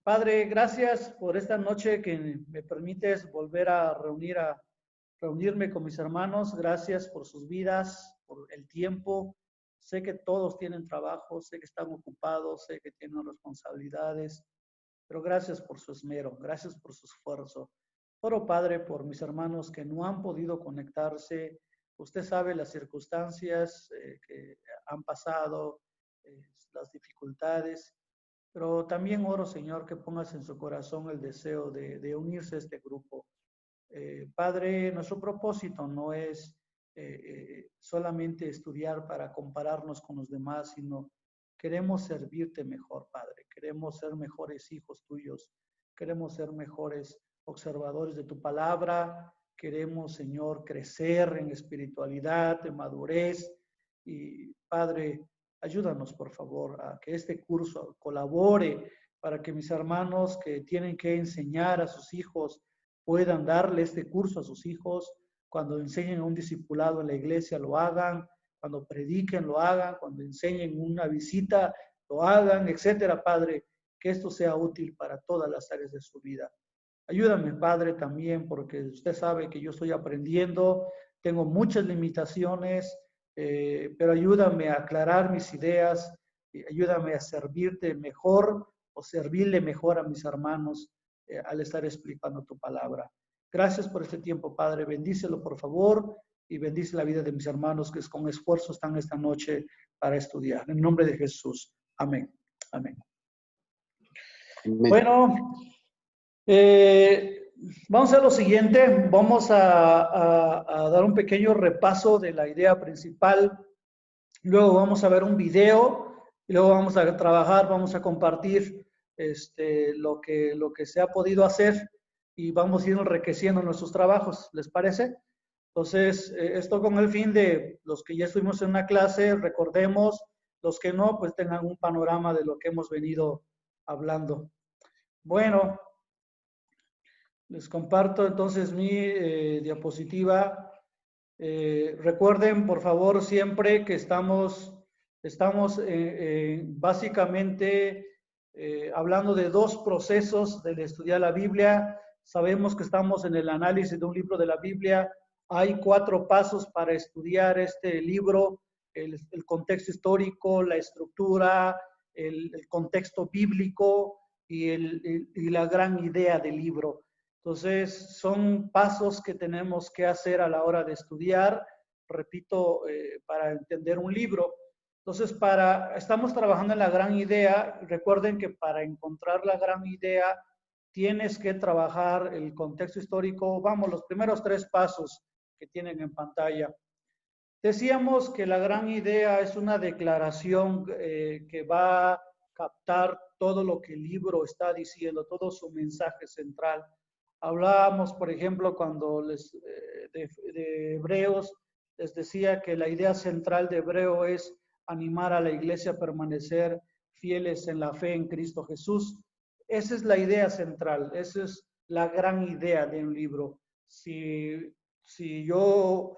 Padre, gracias por esta noche que me permites volver a reunirme con mis hermanos. Gracias por sus vidas, por el tiempo. Sé que todos tienen trabajo, sé que están ocupados, sé que tienen responsabilidades, pero gracias por su esmero, gracias por su esfuerzo. Oro, Padre, por mis hermanos que no han podido conectarse. Usted sabe las circunstancias que han pasado, las dificultades. Pero también oro, Señor, que pongas en su corazón el deseo de unirse a este grupo. Padre, nuestro propósito no es solamente estudiar para compararnos con los demás, sino queremos servirte mejor, Padre. Queremos ser mejores hijos tuyos. Queremos ser mejores observadores de tu palabra. Queremos, Señor, crecer en espiritualidad, en madurez. Y, Padre, ayúdanos, por favor, a que este curso colabore para que mis hermanos que tienen que enseñar a sus hijos puedan darle este curso a sus hijos, cuando enseñen a un discipulado en la iglesia lo hagan, cuando prediquen lo hagan, cuando enseñen una visita lo hagan, etcétera, Padre, que esto sea útil para todas las áreas de su vida. Ayúdame, Padre, también, porque usted sabe que yo estoy aprendiendo, tengo muchas limitaciones, pero ayúdame a aclarar mis ideas, ayúdame a servirte mejor o servirle mejor a mis hermanos al estar explicando tu palabra. Gracias por este tiempo, Padre. Bendícelo, por favor, y bendice la vida de mis hermanos que con esfuerzo están esta noche para estudiar. En nombre de Jesús. Amén. Amén. Amén. Bueno, vamos a lo siguiente. Vamos a dar un pequeño repaso de la idea principal. Luego vamos a ver un video y luego vamos a trabajar, vamos a compartir lo que se ha podido hacer y vamos a ir enriqueciendo nuestros trabajos. ¿Les parece? Entonces, esto con el fin de los que ya estuvimos en una clase, recordemos, los que no, pues tengan un panorama de lo que hemos venido hablando. Bueno, les comparto entonces mi diapositiva. Recuerden, por favor, siempre que estamos básicamente hablando de dos procesos del estudiar la Biblia. Sabemos que estamos en el análisis de un libro de la Biblia. Hay 4 pasos para estudiar este libro: el contexto histórico, la estructura, el contexto bíblico y la gran idea del libro. Entonces, son pasos que tenemos que hacer a la hora de estudiar, repito, para entender un libro. Entonces, estamos trabajando en la gran idea. Recuerden que para encontrar la gran idea, tienes que trabajar el contexto histórico. Vamos, los primeros 3 pasos que tienen en pantalla. Decíamos que la gran idea es una declaración que va a captar todo lo que el libro está diciendo, todo su mensaje central. Hablábamos, por ejemplo, cuando de Hebreos, les decía que la idea central de Hebreo es animar a la iglesia a permanecer fieles en la fe en Cristo Jesús. Esa es la idea central, esa es la gran idea de un libro. Si yo,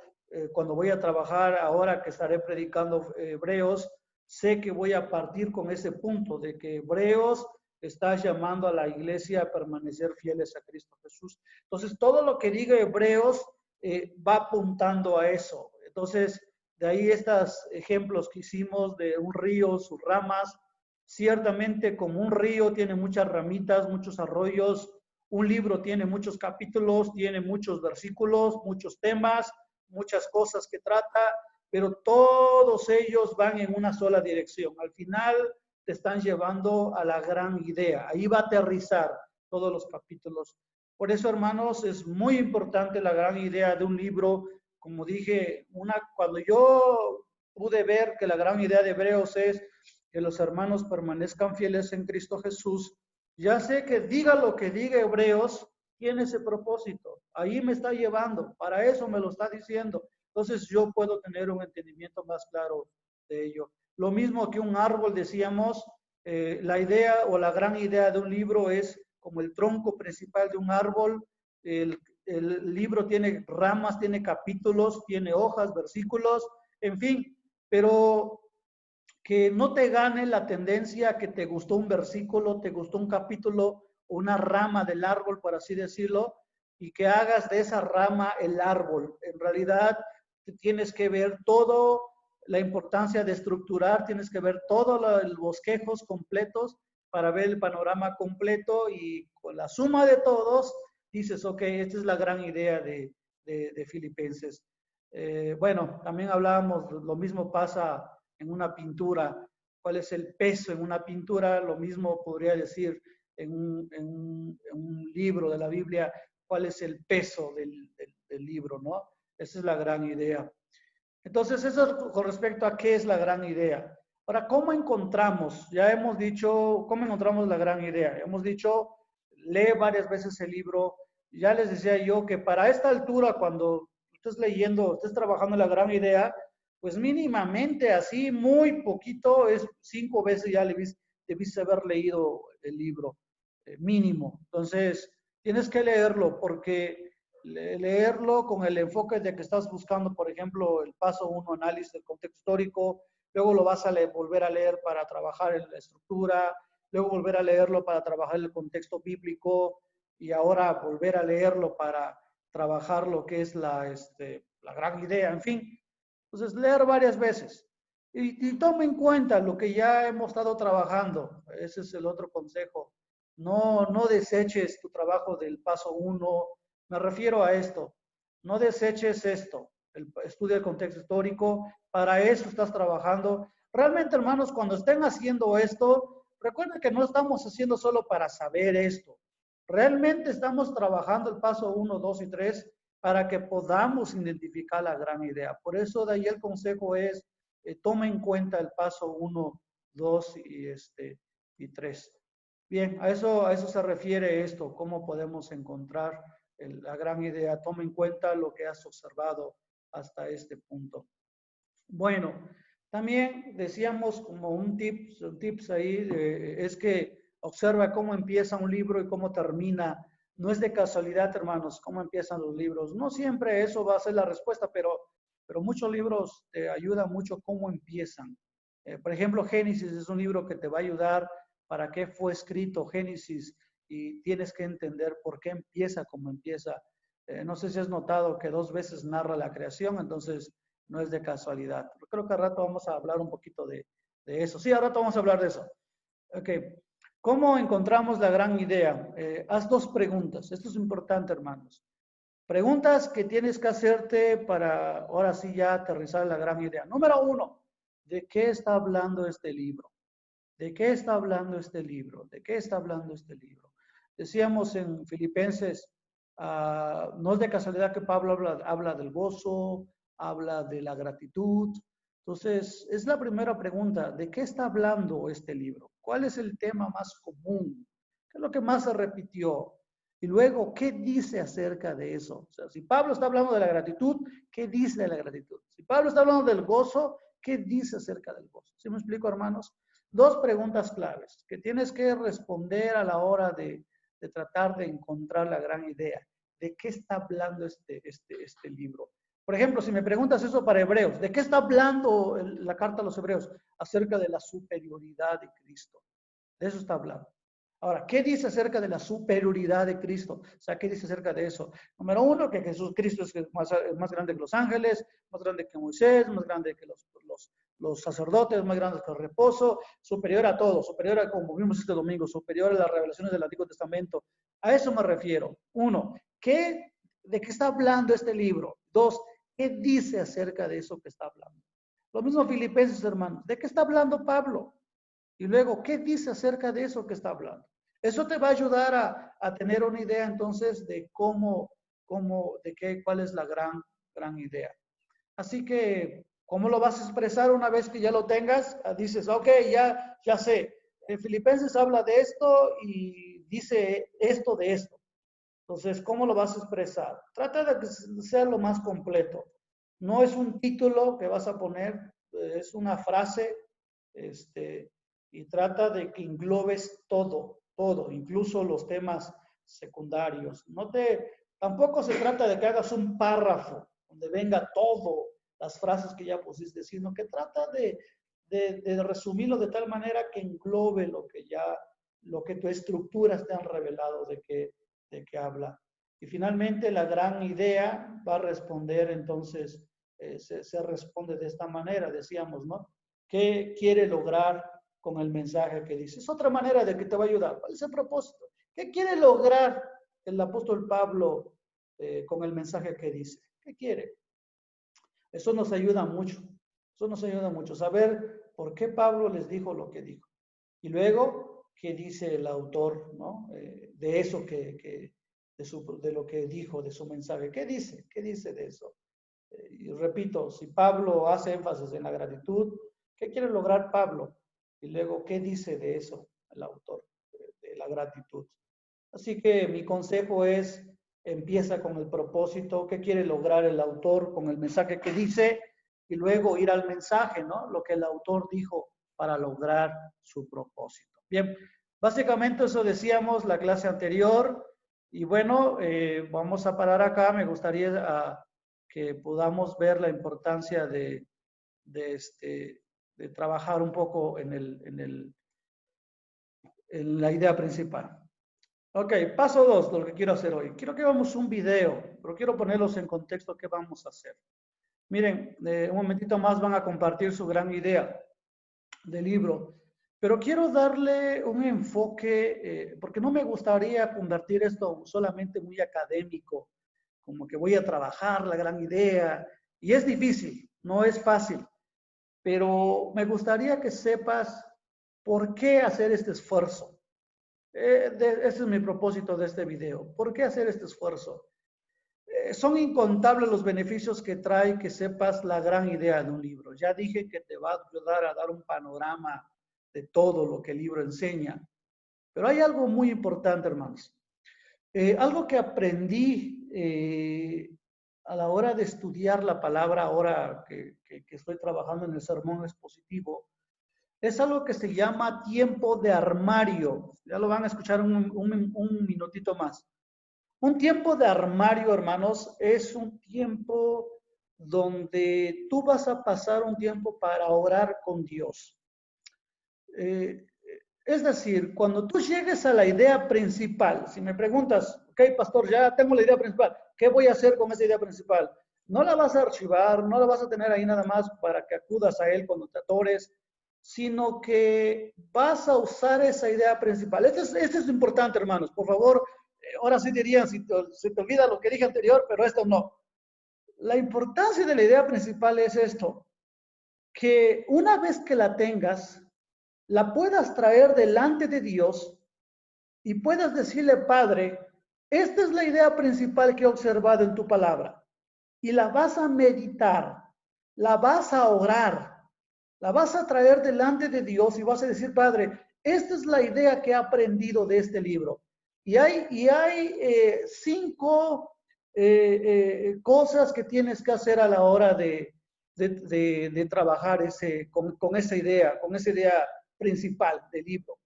cuando voy a trabajar, ahora que estaré predicando Hebreos, sé que voy a partir con ese punto de que Hebreos está llamando a la iglesia a permanecer fieles a Cristo Jesús. Entonces, todo lo que diga Hebreos va apuntando a eso. Entonces, de ahí estos ejemplos que hicimos de un río, sus ramas. Ciertamente, como un río tiene muchas ramitas, muchos arroyos, un libro tiene muchos capítulos, tiene muchos versículos, muchos temas, muchas cosas que trata, pero todos ellos van en una sola dirección. Al final te están llevando a la gran idea. Ahí va a aterrizar todos los capítulos. Por eso, hermanos, es muy importante la gran idea de un libro. Como dije, cuando yo pude ver que la gran idea de Hebreos es que los hermanos permanezcan fieles en Cristo Jesús, ya sé que diga lo que diga Hebreos, tiene ese propósito. Ahí me está llevando, para eso me lo está diciendo. Entonces yo puedo tener un entendimiento más claro de ello. Lo mismo que un árbol, decíamos, la idea o la gran idea de un libro es como el tronco principal de un árbol. El libro tiene ramas, tiene capítulos, tiene hojas, versículos, en fin, pero que no te gane la tendencia que te gustó un versículo, te gustó un capítulo, una rama del árbol, por así decirlo, y que hagas de esa rama el árbol. En realidad, tienes que ver todo, la importancia de estructurar, tienes que ver todos los bosquejos completos para ver el panorama completo y con la suma de todos dices, ok, esta es la gran idea de Filipenses. Bueno, también hablábamos, lo mismo pasa en una pintura. ¿Cuál es el peso en una pintura? Lo mismo podría decir en un libro de la Biblia, cuál es el peso del libro, ¿no? Esa es la gran idea. Entonces, eso con respecto a qué es la gran idea. Ahora, ¿cómo encontramos? Ya hemos dicho, ¿cómo encontramos la gran idea? Hemos dicho, lee varias veces el libro. Ya les decía yo que para esta altura, cuando estés leyendo, estés trabajando en la gran idea, pues mínimamente así, muy poquito, es 5 veces ya debiste haber leído el libro, mínimo. Entonces, tienes que leerlo porque leerlo con el enfoque de que estás buscando, por ejemplo, el paso 1, análisis del contexto histórico, luego lo vas a volver a leer para trabajar en la estructura, luego volver a leerlo para trabajar el contexto bíblico y ahora volver a leerlo para trabajar lo que es la gran idea, en fin. Entonces, leer varias veces. Y toma en cuenta lo que ya hemos estado trabajando. Ese es el otro consejo. No deseches tu trabajo del paso 1. Me refiero a esto. No deseches esto. Estudia el contexto histórico. Para eso estás trabajando. Realmente, hermanos, cuando estén haciendo esto, recuerden que no estamos haciendo solo para saber esto. Realmente estamos trabajando el paso 1, 2 y 3 para que podamos identificar la gran idea. Por eso de ahí el consejo es, toma en cuenta el paso 1, 2 y 3. Bien, a eso se refiere esto, cómo podemos encontrar la gran idea. Toma en cuenta lo que has observado hasta este punto. Bueno, también decíamos como un tips ahí, es que observa cómo empieza un libro y cómo termina. No es de casualidad, hermanos, cómo empiezan los libros. No siempre eso va a ser la respuesta, pero muchos libros te ayudan mucho cómo empiezan. Por ejemplo, Génesis es un libro que te va a ayudar para qué fue escrito Génesis y tienes que entender por qué empieza como empieza. No sé si has notado que 2 veces narra la creación, entonces no es de casualidad. Creo que al rato vamos a hablar un poquito de eso. Sí, al rato vamos a hablar de eso. Ok. ¿Cómo encontramos la gran idea? Haz 2 preguntas. Esto es importante, hermanos. Preguntas que tienes que hacerte para ahora sí ya aterrizar la gran idea. Número 1, ¿de qué está hablando este libro? ¿De qué está hablando este libro? ¿De qué está hablando este libro? Decíamos en Filipenses, no es de casualidad que Pablo habla del gozo, habla de la gratitud. Entonces, es la primera pregunta, ¿de qué está hablando este libro? ¿Cuál es el tema más común? ¿Qué es lo que más se repitió? Y luego, ¿qué dice acerca de eso? O sea, si Pablo está hablando de la gratitud, ¿qué dice de la gratitud? Si Pablo está hablando del gozo, ¿qué dice acerca del gozo? ¿Sí me explico, hermanos? 2 preguntas claves que tienes que responder a la hora de tratar de encontrar la gran idea. ¿De qué está hablando este libro? Por ejemplo, si me preguntas eso para Hebreos, ¿de qué está hablando la carta a los Hebreos? Acerca de la superioridad de Cristo. De eso está hablando. Ahora, ¿qué dice acerca de la superioridad de Cristo? O sea, ¿qué dice acerca de eso? Número 1, que Cristo es más grande que los ángeles, más grande que Moisés, más grande que los sacerdotes, más grande que el reposo, superior a todo, superior a, como vimos este domingo, superior a las revelaciones del Antiguo Testamento. A eso me refiero. 1, ¿de qué está hablando este libro? 2, ¿qué dice acerca de eso que está hablando? Lo mismo Filipenses, hermanos. ¿De qué está hablando Pablo? Y luego, ¿qué dice acerca de eso que está hablando? Eso te va a ayudar a tener una idea entonces de cuál es la gran idea. Así que, ¿cómo lo vas a expresar una vez que ya lo tengas? Dices, ok, ya sé. En Filipenses habla de esto y dice esto de esto. Entonces, ¿cómo lo vas a expresar? Trata de que sea lo más completo. No es un título que vas a poner, es una frase, y trata de que englobes todo, incluso los temas secundarios. Tampoco se trata de que hagas un párrafo donde venga todo las frases que ya pusiste, sino que trata de de resumirlo de tal manera que englobe lo que tus estructuras te han revelado de qué habla. Y finalmente la gran idea va a responder, entonces, se responde de esta manera, decíamos, ¿no? ¿Qué quiere lograr con el mensaje que dice? Es otra manera de que te va a ayudar. ¿Cuál es el propósito? ¿Qué quiere lograr el apóstol Pablo con el mensaje que dice? ¿Qué quiere? Eso nos ayuda mucho. Eso nos ayuda mucho. Saber por qué Pablo les dijo lo que dijo. Y luego, qué dice el autor, ¿no? De eso de lo que dijo, de su mensaje. ¿Qué dice? ¿Qué dice de eso? Y repito, si Pablo hace énfasis en la gratitud, ¿qué quiere lograr Pablo? Y luego, ¿qué dice de eso el autor, de la gratitud? Así que mi consejo es, empieza con el propósito, qué quiere lograr el autor con el mensaje que dice, y luego ir al mensaje, ¿no? Lo que el autor dijo para lograr su propósito. Bien, básicamente eso decíamos la clase anterior, y bueno, vamos a parar acá. Me gustaría que podamos ver la importancia de trabajar un poco en la idea principal. Ok, paso 2, lo que quiero hacer hoy. Quiero que hagamos un video, pero quiero ponerlos en contexto qué vamos a hacer. Miren, un momentito más van a compartir su gran idea del libro, pero quiero darle un enfoque, porque no me gustaría convertir esto solamente muy académico, como que voy a trabajar la gran idea, y es difícil, no es fácil, pero me gustaría que sepas por qué hacer este esfuerzo. Ese es mi propósito de este video. ¿Por qué hacer este esfuerzo? Son incontables los beneficios que trae que sepas la gran idea de un libro. Ya dije que te va a ayudar a dar un panorama de todo lo que el libro enseña. Pero hay algo muy importante, hermanos. Algo que aprendí a la hora de estudiar la palabra, ahora que estoy trabajando en el sermón expositivo, es algo que se llama tiempo de armario. Ya lo van a escuchar un minutito más. Un tiempo de armario, hermanos, es un tiempo donde tú vas a pasar un tiempo para orar con Dios. Es decir, cuando tú llegues a la idea principal, si me preguntas, ok, pastor, ya tengo la idea principal, ¿qué voy a hacer con esa idea principal? No la vas a archivar, no la vas a tener ahí nada más para que acudas a él cuando te atores, sino que vas a usar esa idea principal. Esto es importante, hermanos. Por favor, ahora sí dirían, si te olvida lo que dije anterior, pero esto no. La importancia de la idea principal es esto, que una vez que la tengas, la puedas traer delante de Dios y puedas decirle, Padre, esta es la idea principal que he observado en tu palabra. Y la vas a meditar, la vas a orar, la vas a traer delante de Dios y vas a decir, Padre, esta es la idea que he aprendido de este libro. Y hay 5 cosas que tienes que hacer a la hora de trabajar con esa idea principal del libro.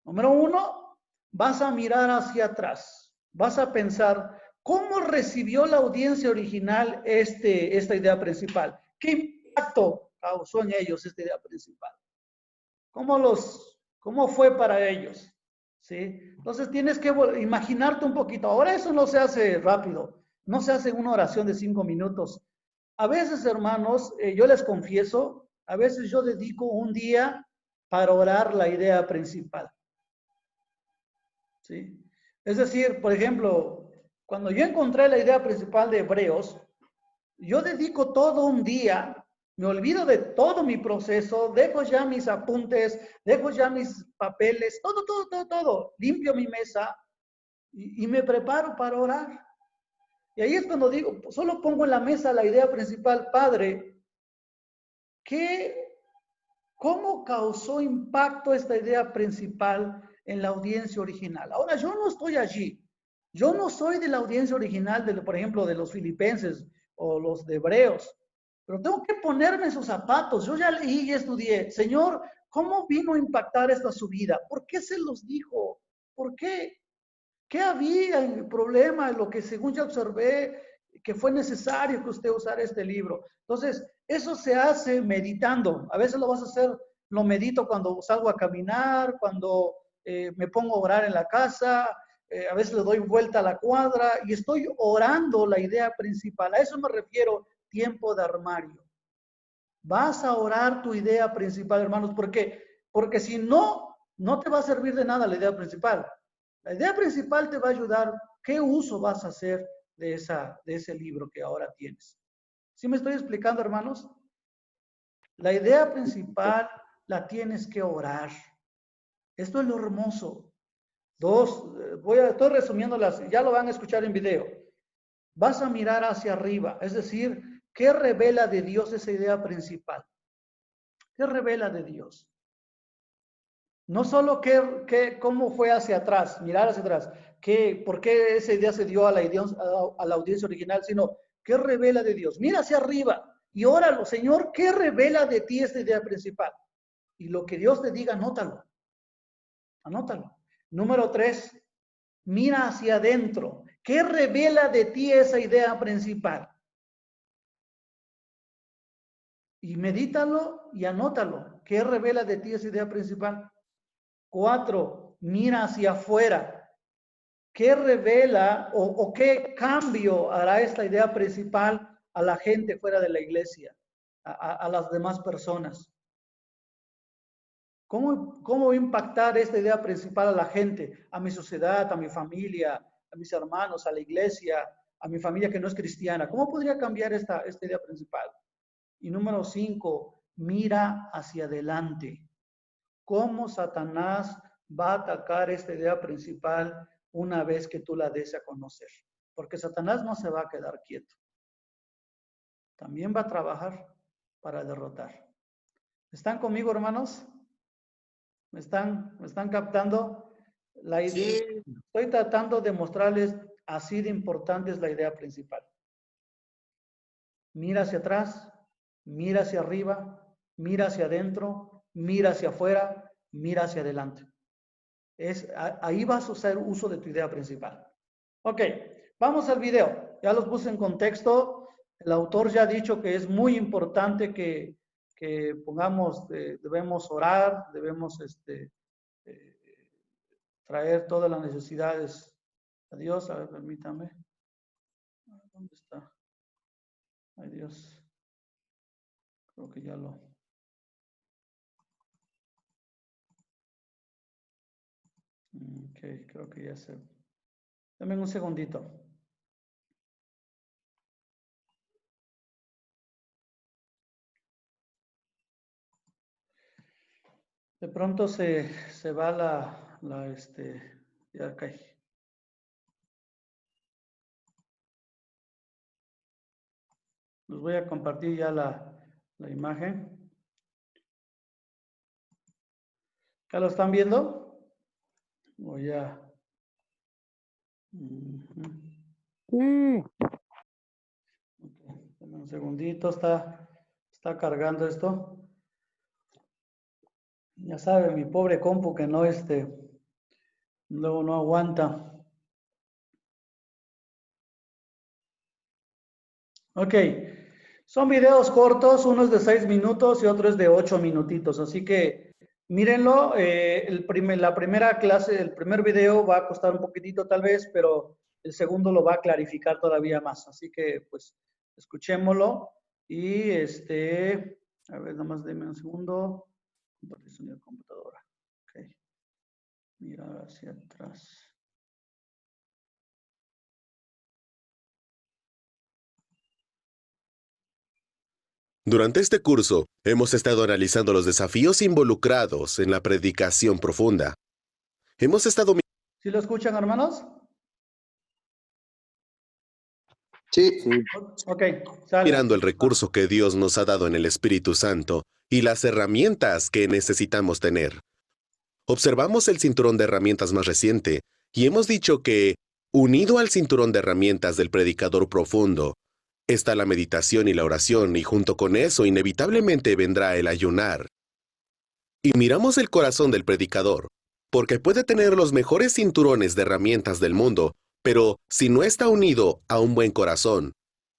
Número 1, vas a mirar hacia atrás, vas a pensar, ¿cómo recibió la audiencia original esta idea principal? ¿Qué impacto causó en ellos esta idea principal? ¿Cómo fue para ellos? ¿Sí? Entonces tienes que imaginarte un poquito. Ahora eso no se hace rápido, no se hace una oración de 5 minutos. A veces, hermanos, yo les confieso, a veces yo dedico un día para orar la idea principal. ¿Sí? Es decir, por ejemplo, cuando yo encontré la idea principal de Hebreos, yo dedico todo un día, me olvido de todo mi proceso, dejo ya mis apuntes, dejo ya mis papeles, todo, limpio mi mesa y me preparo para orar. Y ahí es cuando digo, solo pongo en la mesa la idea principal, Padre, ¿cómo causó impacto esta idea principal en la audiencia original? Ahora, yo no estoy allí. Yo no soy de la audiencia original, por ejemplo, de los filipenses o los de hebreos, pero tengo que ponerme en sus zapatos. Yo ya leí y estudié. Señor, ¿cómo vino a impactar esta su vida? ¿Por qué se los dijo? ¿Por qué? ¿Qué había en el problema? En lo que según ya observé, que fue necesario que usted usara este libro. Entonces, Eso se hace meditando. A veces lo vas a hacer, lo medito cuando salgo a caminar, cuando me pongo a orar en la casa, a veces le doy vuelta a la cuadra y estoy orando la idea principal. A eso me refiero, tiempo de armario. Vas a orar tu idea principal, hermanos, porque si no, no te va a servir de nada la idea principal. La idea principal te va a ayudar. ¿Qué uso vas a hacer de ese libro que ahora tienes? ¿Sí me estoy explicando, hermanos? La idea principal la tienes que orar. Esto es lo hermoso. Estoy resumiéndolas, ya lo van a escuchar en video. Vas a mirar hacia arriba, es decir, ¿qué revela de Dios esa idea principal? ¿Qué revela de Dios? No solo cómo fue hacia atrás, mirar hacia atrás, por qué esa idea se dio a la audiencia original, sino ¿qué revela de Dios? Mira hacia arriba y óralo, Señor, ¿qué revela de ti esta idea principal? Y lo que Dios te diga, anótalo. Anótalo. Número 3, mira hacia adentro. ¿Qué revela de ti esa idea principal? Y medítalo y anótalo. ¿Qué revela de ti esa idea principal? 4, mira hacia afuera. ¿Qué revela o qué cambio hará esta idea principal a la gente fuera de la iglesia, a las demás personas? ¿Cómo va a impactar esta idea principal a la gente, a mi sociedad, a mi familia, a mis hermanos, a la iglesia, a mi familia que no es cristiana? ¿Cómo podría cambiar esta idea principal? Y número 5, mira hacia adelante. ¿Cómo Satanás va a atacar esta idea principal una vez que tú la des a conocer? Porque Satanás no se va a quedar quieto. También va a trabajar para derrotar. ¿Están conmigo, hermanos? ¿Me están captando? La idea, sí. Estoy tratando de mostrarles así de importante es la idea principal. Mira hacia atrás, mira hacia arriba, mira hacia adentro, mira hacia afuera, mira hacia adelante. Ahí vas a hacer uso de tu idea principal. Ok, vamos al video. Ya los puse en contexto. El autor ya ha dicho que es muy importante que pongamos, debemos orar, debemos traer todas las necesidades a Dios. A ver, permítame. ¿Dónde está? Ay, Dios. Creo que ya lo... Ok, creo que ya se... Dame un segundito. De pronto se va ya cae. Les voy a compartir ya la imagen. ¿Ya lo están viendo? O ya. Okay, un segundito, está cargando esto. Ya sabe, mi pobre compu que no luego no aguanta. Ok, son videos cortos, uno es de 6 minutos y otro es de 8 minutitos, así que mírenlo. La primera clase, el primer video va a costar un poquitito tal vez, pero el segundo lo va a clarificar todavía más, así que pues escuchémoslo y a ver, nomás denme un segundo. Compartir sonido de computadora. Ok. Mirar hacia atrás. Durante este curso, hemos estado analizando los desafíos involucrados en la predicación profunda. Hemos estado... ¿Sí lo escuchan, hermanos? Sí. Ok. Sale. Mirando el recurso que Dios nos ha dado en el Espíritu Santo y las herramientas que necesitamos tener. Observamos el cinturón de herramientas más reciente y hemos dicho que, unido al cinturón de herramientas del predicador profundo, está la meditación y la oración, y junto con eso inevitablemente vendrá el ayunar. Y miramos el corazón del predicador, porque puede tener los mejores cinturones de herramientas del mundo, pero si no está unido a un buen corazón,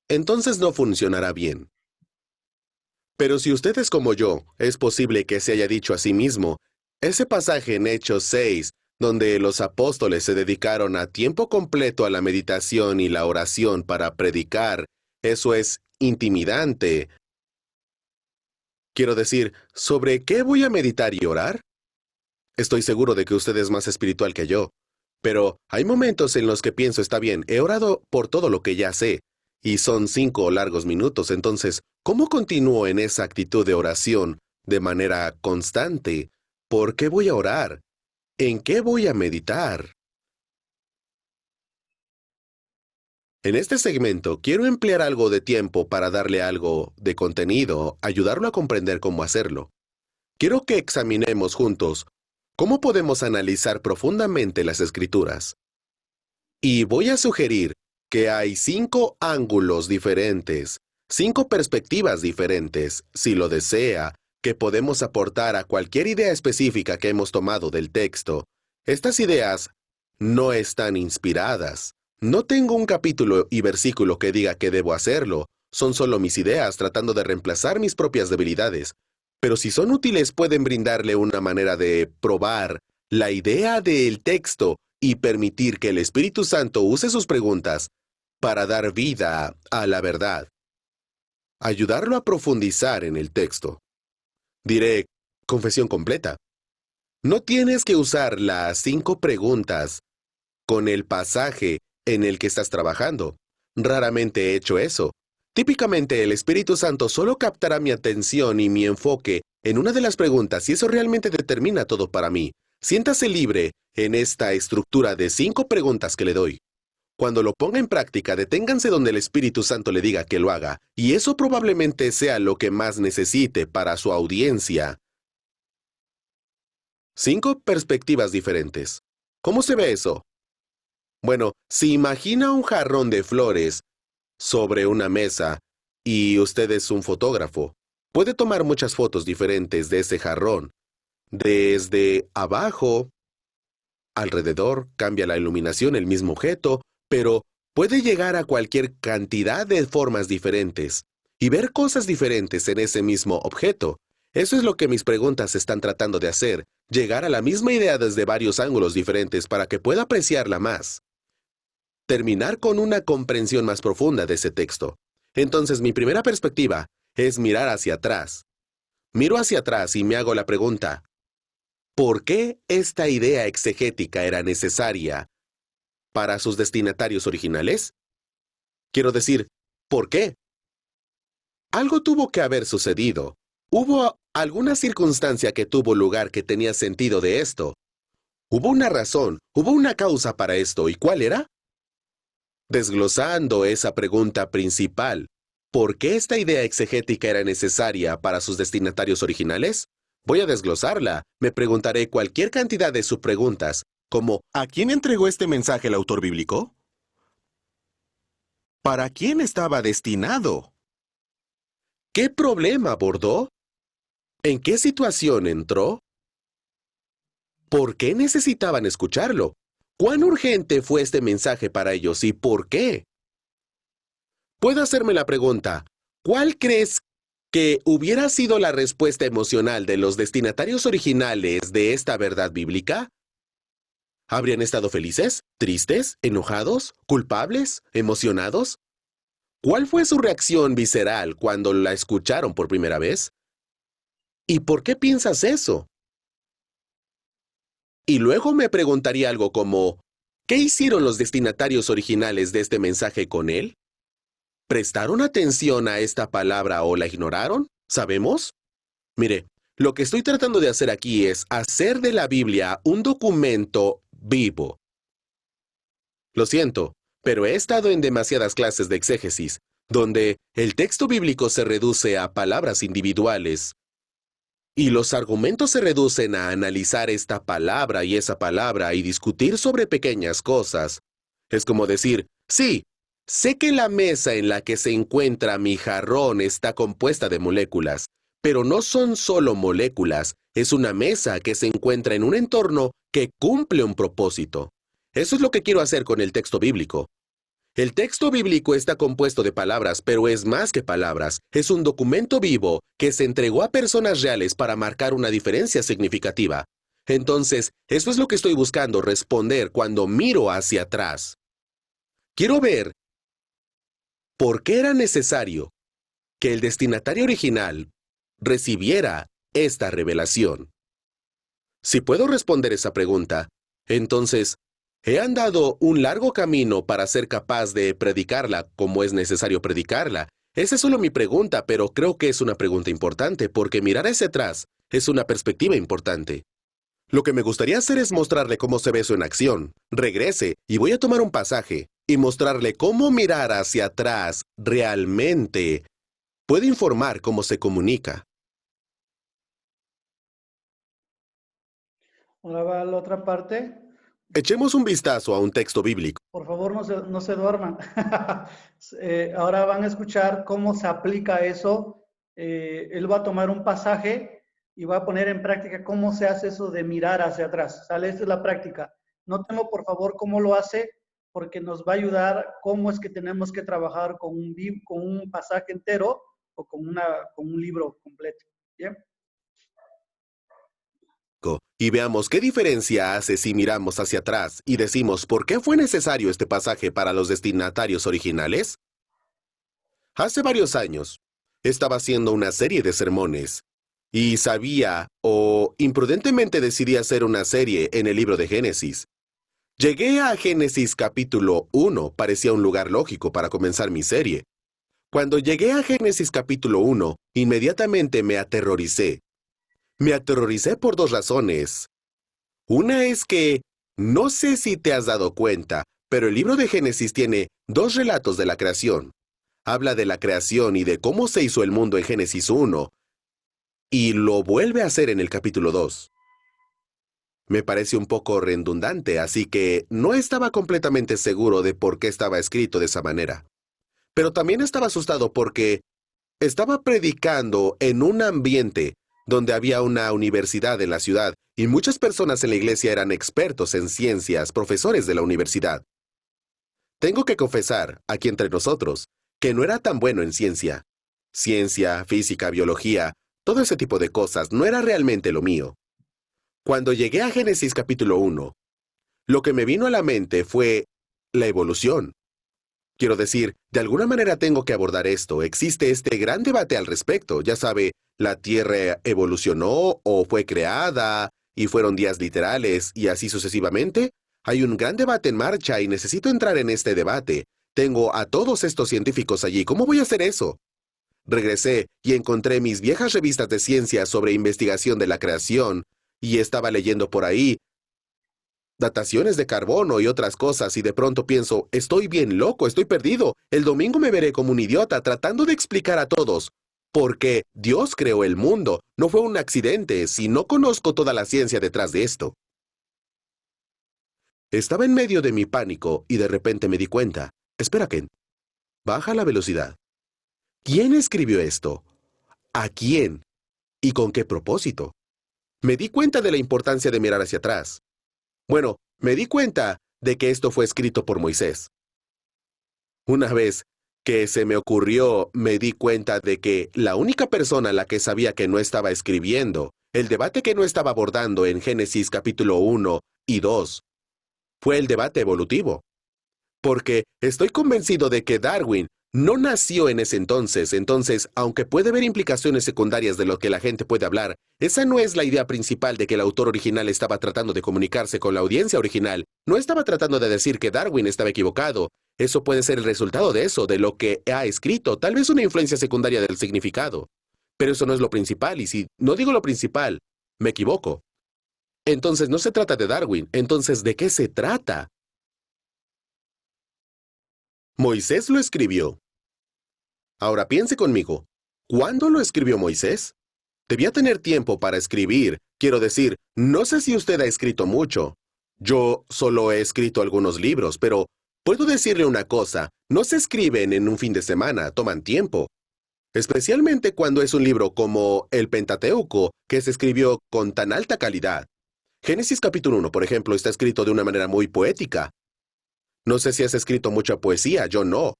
entonces no funcionará bien. Pero si usted es como yo, es posible que se haya dicho a sí mismo, ese pasaje en Hechos 6, donde los apóstoles se dedicaron a tiempo completo a la meditación y la oración para predicar, eso es intimidante. Quiero decir, ¿sobre qué voy a meditar y orar? Estoy seguro de que usted es más espiritual que yo, pero hay momentos en los que pienso, está bien, he orado por todo lo que ya sé, y son 5 largos minutos, entonces, ¿cómo continúo en esa actitud de oración de manera constante? ¿Por qué voy a orar? ¿En qué voy a meditar? En este segmento, quiero emplear algo de tiempo para darle algo de contenido, ayudarlo a comprender cómo hacerlo. Quiero que examinemos juntos cómo podemos analizar profundamente las Escrituras. Y voy a sugerir que hay 5 ángulos diferentes, 5 perspectivas diferentes, si lo desea, que podemos aportar a cualquier idea específica que hemos tomado del texto. Estas ideas no están inspiradas. No tengo un capítulo y versículo que diga que debo hacerlo. Son solo mis ideas tratando de reemplazar mis propias debilidades. Pero si son útiles, pueden brindarle una manera de probar la idea del texto y permitir que el Espíritu Santo use sus preguntas para dar vida a la verdad. Ayudarlo a profundizar en el texto. Diré, confesión completa. No tienes que usar las 5 preguntas con el pasaje en el que estás trabajando. Raramente he hecho eso. Típicamente el Espíritu Santo solo captará mi atención y mi enfoque en una de las preguntas y eso realmente determina todo para mí. Siéntase libre en esta estructura de 5 preguntas que le doy. Cuando lo ponga en práctica, deténganse donde el Espíritu Santo le diga que lo haga, y eso probablemente sea lo que más necesite para su audiencia. 5 perspectivas diferentes. ¿Cómo se ve eso? Bueno, si imagina un jarrón de flores sobre una mesa y usted es un fotógrafo, puede tomar muchas fotos diferentes de ese jarrón. Desde abajo, alrededor, cambia la iluminación, el mismo objeto, pero puede llegar a cualquier cantidad de formas diferentes y ver cosas diferentes en ese mismo objeto. Eso es lo que mis preguntas están tratando de hacer, llegar a la misma idea desde varios ángulos diferentes para que pueda apreciarla más. Terminar con una comprensión más profunda de ese texto. Entonces, mi primera perspectiva es mirar hacia atrás. Miro hacia atrás y me hago la pregunta, ¿por qué esta idea exegética era necesaria para sus destinatarios originales? Quiero decir, ¿por qué? Algo tuvo que haber sucedido. Hubo alguna circunstancia que tuvo lugar que tenía sentido de esto. Hubo una razón, hubo una causa para esto. ¿Y cuál era? Desglosando esa pregunta principal, ¿por qué esta idea exegética era necesaria para sus destinatarios originales? Voy a desglosarla. Me preguntaré cualquier cantidad de subpreguntas, como ¿a quién entregó este mensaje el autor bíblico? ¿Para quién estaba destinado? ¿Qué problema abordó? ¿En qué situación entró? ¿Por qué necesitaban escucharlo? ¿Cuán urgente fue este mensaje para ellos y por qué? Puedo hacerme la pregunta, ¿cuál crees que hubiera sido la respuesta emocional de los destinatarios originales de esta verdad bíblica? ¿Habrían estado felices, tristes, enojados, culpables, emocionados? ¿Cuál fue su reacción visceral cuando la escucharon por primera vez? ¿Y por qué piensas eso? Y luego me preguntaría algo como, ¿qué hicieron los destinatarios originales de este mensaje con él? ¿Prestaron atención a esta palabra o la ignoraron? ¿Sabemos? Mire, lo que estoy tratando de hacer aquí es hacer de la Biblia un documento vivo. Lo siento, pero he estado en demasiadas clases de exégesis, donde el texto bíblico se reduce a palabras individuales, y los argumentos se reducen a analizar esta palabra y esa palabra y discutir sobre pequeñas cosas. Es como decir, sí, sé que la mesa en la que se encuentra mi jarrón está compuesta de moléculas, pero no son solo moléculas, es una mesa que se encuentra en un entorno que cumple un propósito. Eso es lo que quiero hacer con el texto bíblico. El texto bíblico está compuesto de palabras, pero es más que palabras. Es un documento vivo que se entregó a personas reales para marcar una diferencia significativa. Entonces, eso es lo que estoy buscando responder cuando miro hacia atrás. Quiero ver por qué era necesario que el destinatario original recibiera esta revelación. Si puedo responder esa pregunta, entonces, he andado un largo camino para ser capaz de predicarla como es necesario predicarla. Esa es solo mi pregunta, pero creo que es una pregunta importante, porque mirar hacia atrás es una perspectiva importante. Lo que me gustaría hacer es mostrarle cómo se ve eso en acción. Regrese y voy a tomar un pasaje y mostrarle cómo mirar hacia atrás realmente puede informar cómo se comunica. Ahora va a la otra parte. Echemos un vistazo a un texto bíblico. Por favor, no se duerman. Ahora van a escuchar cómo se aplica eso. Él va a tomar un pasaje y va a poner en práctica cómo se hace eso de mirar hacia atrás. ¿Sale? Esta es la práctica. Nótenlo, por favor, cómo lo hace, porque nos va a ayudar cómo es que tenemos que trabajar con un pasaje entero o con un libro completo. ¿Bien? Y veamos qué diferencia hace si miramos hacia atrás y decimos ¿por qué fue necesario este pasaje para los destinatarios originales? Hace varios años, estaba haciendo una serie de sermones y sabía o imprudentemente decidí hacer una serie en el libro de Génesis. Llegué a Génesis capítulo 1, parecía un lugar lógico para comenzar mi serie. Cuando llegué a Génesis capítulo 1, inmediatamente me aterroricé. Me aterroricé por dos razones. Una es que, no sé si te has dado cuenta, pero el libro de Génesis tiene dos relatos de la creación. Habla de la creación y de cómo se hizo el mundo en Génesis 1, y lo vuelve a hacer en el capítulo 2. Me parece un poco redundante, así que no estaba completamente seguro de por qué estaba escrito de esa manera. Pero también estaba asustado porque estaba predicando en un ambiente donde había una universidad en la ciudad, y muchas personas en la iglesia eran expertos en ciencias, profesores de la universidad. Tengo que confesar, aquí entre nosotros, que no era tan bueno en ciencia. Ciencia, física, biología, todo ese tipo de cosas no era realmente lo mío. Cuando llegué a Génesis capítulo 1, lo que me vino a la mente fue la evolución. Quiero decir, de alguna manera tengo que abordar esto. Existe este gran debate al respecto. Ya sabe, la Tierra evolucionó o fue creada y fueron días literales y así sucesivamente. Hay un gran debate en marcha y necesito entrar en este debate. Tengo a todos estos científicos allí. ¿Cómo voy a hacer eso? Regresé y encontré mis viejas revistas de ciencia sobre investigación de la creación y estaba leyendo por ahí dataciones de carbono y otras cosas, y de pronto pienso, estoy bien loco, estoy perdido. El domingo me veré como un idiota tratando de explicar a todos por qué Dios creó el mundo. No fue un accidente si no conozco toda la ciencia detrás de esto. Estaba en medio de mi pánico y de repente me di cuenta. Espera, Ken. Baja la velocidad. ¿Quién escribió esto? ¿A quién? ¿Y con qué propósito? Me di cuenta de la importancia de mirar hacia atrás. Bueno, me di cuenta de que esto fue escrito por Moisés. Una vez que se me ocurrió, me di cuenta de que la única persona a la que sabía que no estaba escribiendo, el debate que no estaba abordando en Génesis capítulo 1 y 2, fue el debate evolutivo. Porque estoy convencido de que Darwin no nació en ese entonces, aunque puede haber implicaciones secundarias de lo que la gente puede hablar, esa no es la idea principal de que el autor original estaba tratando de comunicarse con la audiencia original. No estaba tratando de decir que Darwin estaba equivocado. Eso puede ser el resultado de eso, de lo que ha escrito, tal vez una influencia secundaria del significado. Pero eso no es lo principal, y si no digo lo principal, me equivoco. Entonces no se trata de Darwin. Entonces, ¿de qué se trata? Moisés lo escribió. Ahora piense conmigo, ¿cuándo lo escribió Moisés? Debía tener tiempo para escribir. Quiero decir, no sé si usted ha escrito mucho. Yo solo he escrito algunos libros, pero puedo decirle una cosa, no se escriben en un fin de semana, toman tiempo. Especialmente cuando es un libro como el Pentateuco, que se escribió con tan alta calidad. Génesis capítulo 1, por ejemplo, está escrito de una manera muy poética. No sé si has escrito mucha poesía, yo no.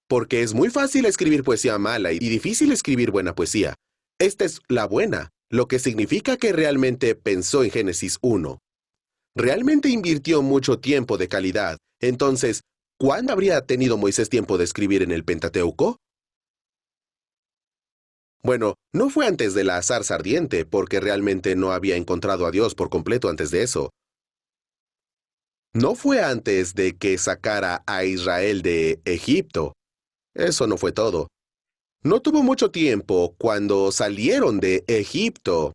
Porque es muy fácil escribir poesía mala y difícil escribir buena poesía. Esta es la buena, lo que significa que realmente pensó en Génesis 1. Realmente invirtió mucho tiempo de calidad. Entonces, ¿cuándo habría tenido Moisés tiempo de escribir en el Pentateuco? Bueno, no fue antes de la zarza ardiente, porque realmente no había encontrado a Dios por completo antes de eso. No fue antes de que sacara a Israel de Egipto. Eso no fue todo. No tuvo mucho tiempo cuando salieron de Egipto.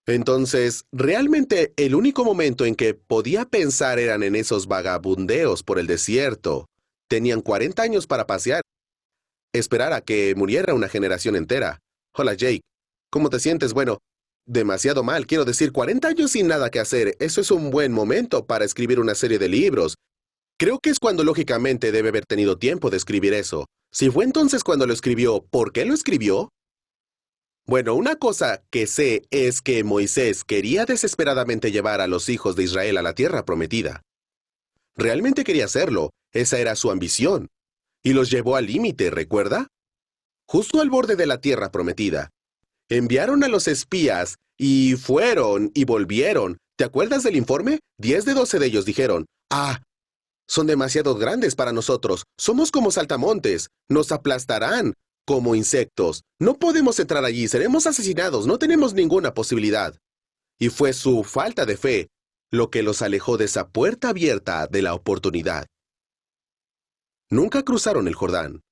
Entonces, realmente el único momento en que podía pensar eran en esos vagabundeos por el desierto. Tenían 40 años para pasear. Esperar a que muriera una generación entera. Hola, Jake. ¿Cómo te sientes? Bueno, demasiado mal. Quiero decir, 40 años sin nada que hacer. Eso es un buen momento para escribir una serie de libros. Creo que es cuando lógicamente debe haber tenido tiempo de escribir eso. Si fue entonces cuando lo escribió, ¿por qué lo escribió? Bueno, una cosa que sé es que Moisés quería desesperadamente llevar a los hijos de Israel a la tierra prometida. Realmente quería hacerlo. Esa era su ambición. Y los llevó al límite, ¿recuerda? Justo al borde de la tierra prometida. Enviaron a los espías y fueron y volvieron. ¿Te acuerdas del informe? 10 de 12 de ellos dijeron, son demasiado grandes para nosotros. Somos como saltamontes. Nos aplastarán como insectos. No podemos entrar allí. Seremos asesinados. No tenemos ninguna posibilidad. Y fue su falta de fe lo que los alejó de esa puerta abierta de la oportunidad. Nunca cruzaron el Jordán.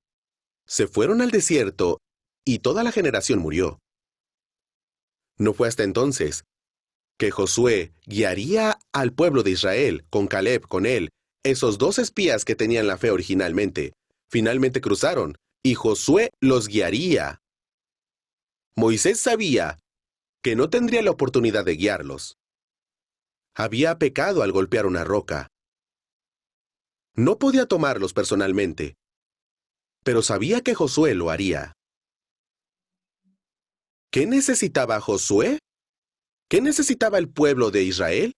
Se fueron al desierto y toda la generación murió. No fue hasta entonces que Josué guiaría al pueblo de Israel, con Caleb, con él, esos 2 espías que tenían la fe originalmente. Finalmente cruzaron, y Josué los guiaría. Moisés sabía que no tendría la oportunidad de guiarlos. Había pecado al golpear una roca. No podía tomarlos personalmente, pero sabía que Josué lo haría. ¿Qué necesitaba Josué? ¿Qué necesitaba el pueblo de Israel?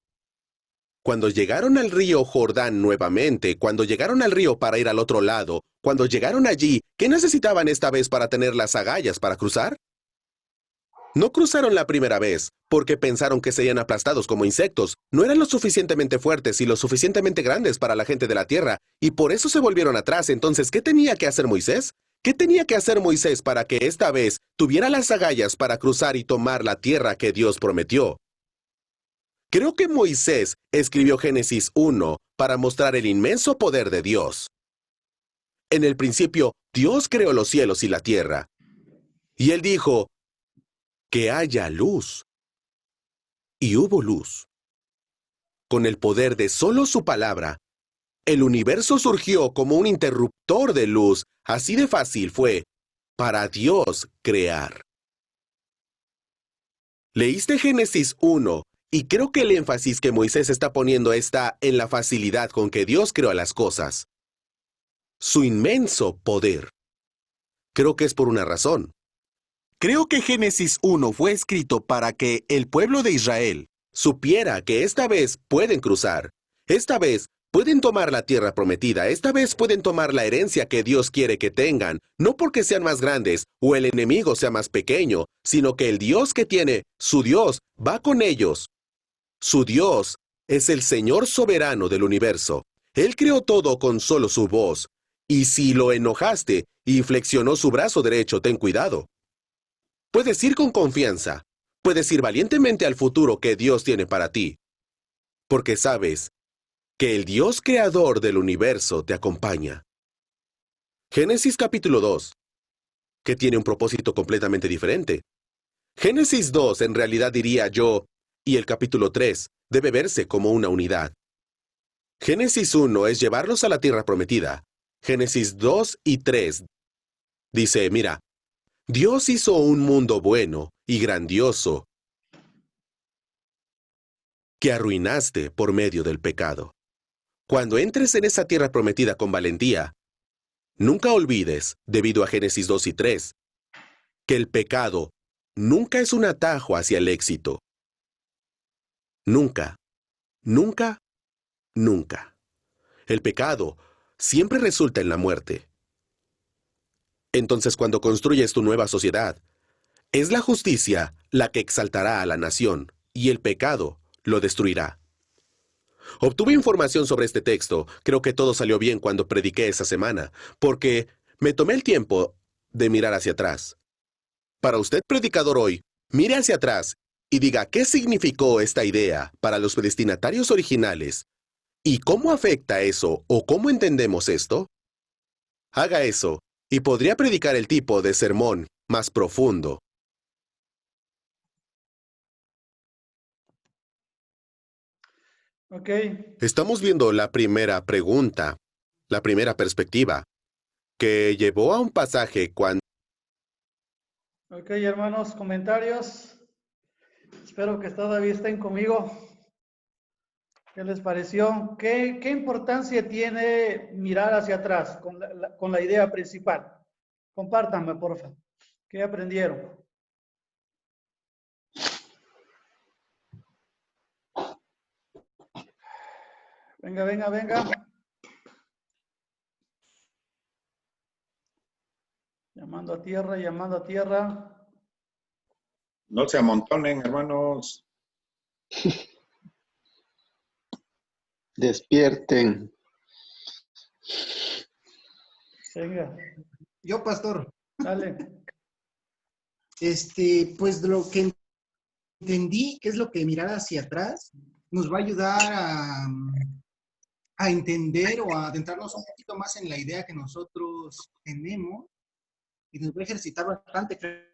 Cuando llegaron al río Jordán nuevamente, cuando llegaron al río para ir al otro lado, cuando llegaron allí, ¿qué necesitaban esta vez para tener las agallas para cruzar? No cruzaron la primera vez, porque pensaron que serían aplastados como insectos. No eran lo suficientemente fuertes y lo suficientemente grandes para la gente de la tierra, y por eso se volvieron atrás. Entonces, ¿qué tenía que hacer Moisés? ¿Qué tenía que hacer Moisés para que esta vez tuviera las agallas para cruzar y tomar la tierra que Dios prometió? Creo que Moisés escribió Génesis 1 para mostrar el inmenso poder de Dios. En el principio, Dios creó los cielos y la tierra. Y Él dijo, que haya luz. Y hubo luz. Con el poder de solo su palabra, el universo surgió como un interruptor de luz. Así de fácil fue para Dios crear. Leíste Génesis 1, y creo que el énfasis que Moisés está poniendo está en la facilidad con que Dios creó las cosas. Su inmenso poder. Creo que es por una razón. Creo que Génesis 1 fue escrito para que el pueblo de Israel supiera que esta vez pueden cruzar. Esta vez pueden tomar la tierra prometida. Esta vez pueden tomar la herencia que Dios quiere que tengan. No porque sean más grandes o el enemigo sea más pequeño, sino que el Dios que tiene, su Dios, va con ellos. Su Dios es el Señor soberano del universo. Él creó todo con solo su voz. Y si lo enojaste y flexionó su brazo derecho, ten cuidado. Puedes ir con confianza. Puedes ir valientemente al futuro que Dios tiene para ti. Porque sabes que el Dios creador del universo te acompaña. Génesis capítulo 2, que tiene un propósito completamente diferente. Génesis 2, en realidad diría yo, y el capítulo 3, debe verse como una unidad. Génesis 1 es llevarlos a la tierra prometida. Génesis 2 y 3 dice, mira, Dios hizo un mundo bueno y grandioso que arruinaste por medio del pecado. Cuando entres en esa tierra prometida con valentía, nunca olvides, debido a Génesis 2 y 3, que el pecado nunca es un atajo hacia el éxito. Nunca, nunca, nunca. El pecado siempre resulta en la muerte. Entonces, cuando construyes tu nueva sociedad, es la justicia la que exaltará a la nación, y el pecado lo destruirá. Obtuve información sobre este texto. Creo que todo salió bien cuando prediqué esa semana, porque me tomé el tiempo de mirar hacia atrás. Para usted, predicador, hoy, mire hacia atrás y diga qué significó esta idea para los destinatarios originales y cómo afecta eso o cómo entendemos esto. Haga eso y podría predicar el tipo de sermón más profundo. Ok, Estamos viendo la primera pregunta, la primera perspectiva, que llevó a un pasaje cuando ok, hermanos, comentarios. Espero que todavía estén conmigo. ¿Qué les pareció? ¿Qué importancia tiene mirar hacia atrás con la idea principal? Compártanme, por favor. ¿Qué aprendieron? Venga, venga, venga. Llamando a tierra, llamando a tierra. No se amontonen, hermanos. Despierten. Venga, Yo, pastor, dale. pues de lo que entendí, que es lo que mirar hacia atrás, nos va a ayudar a entender o a adentrarnos un poquito más en la idea que nosotros tenemos y nos va a ejercitar bastante, creo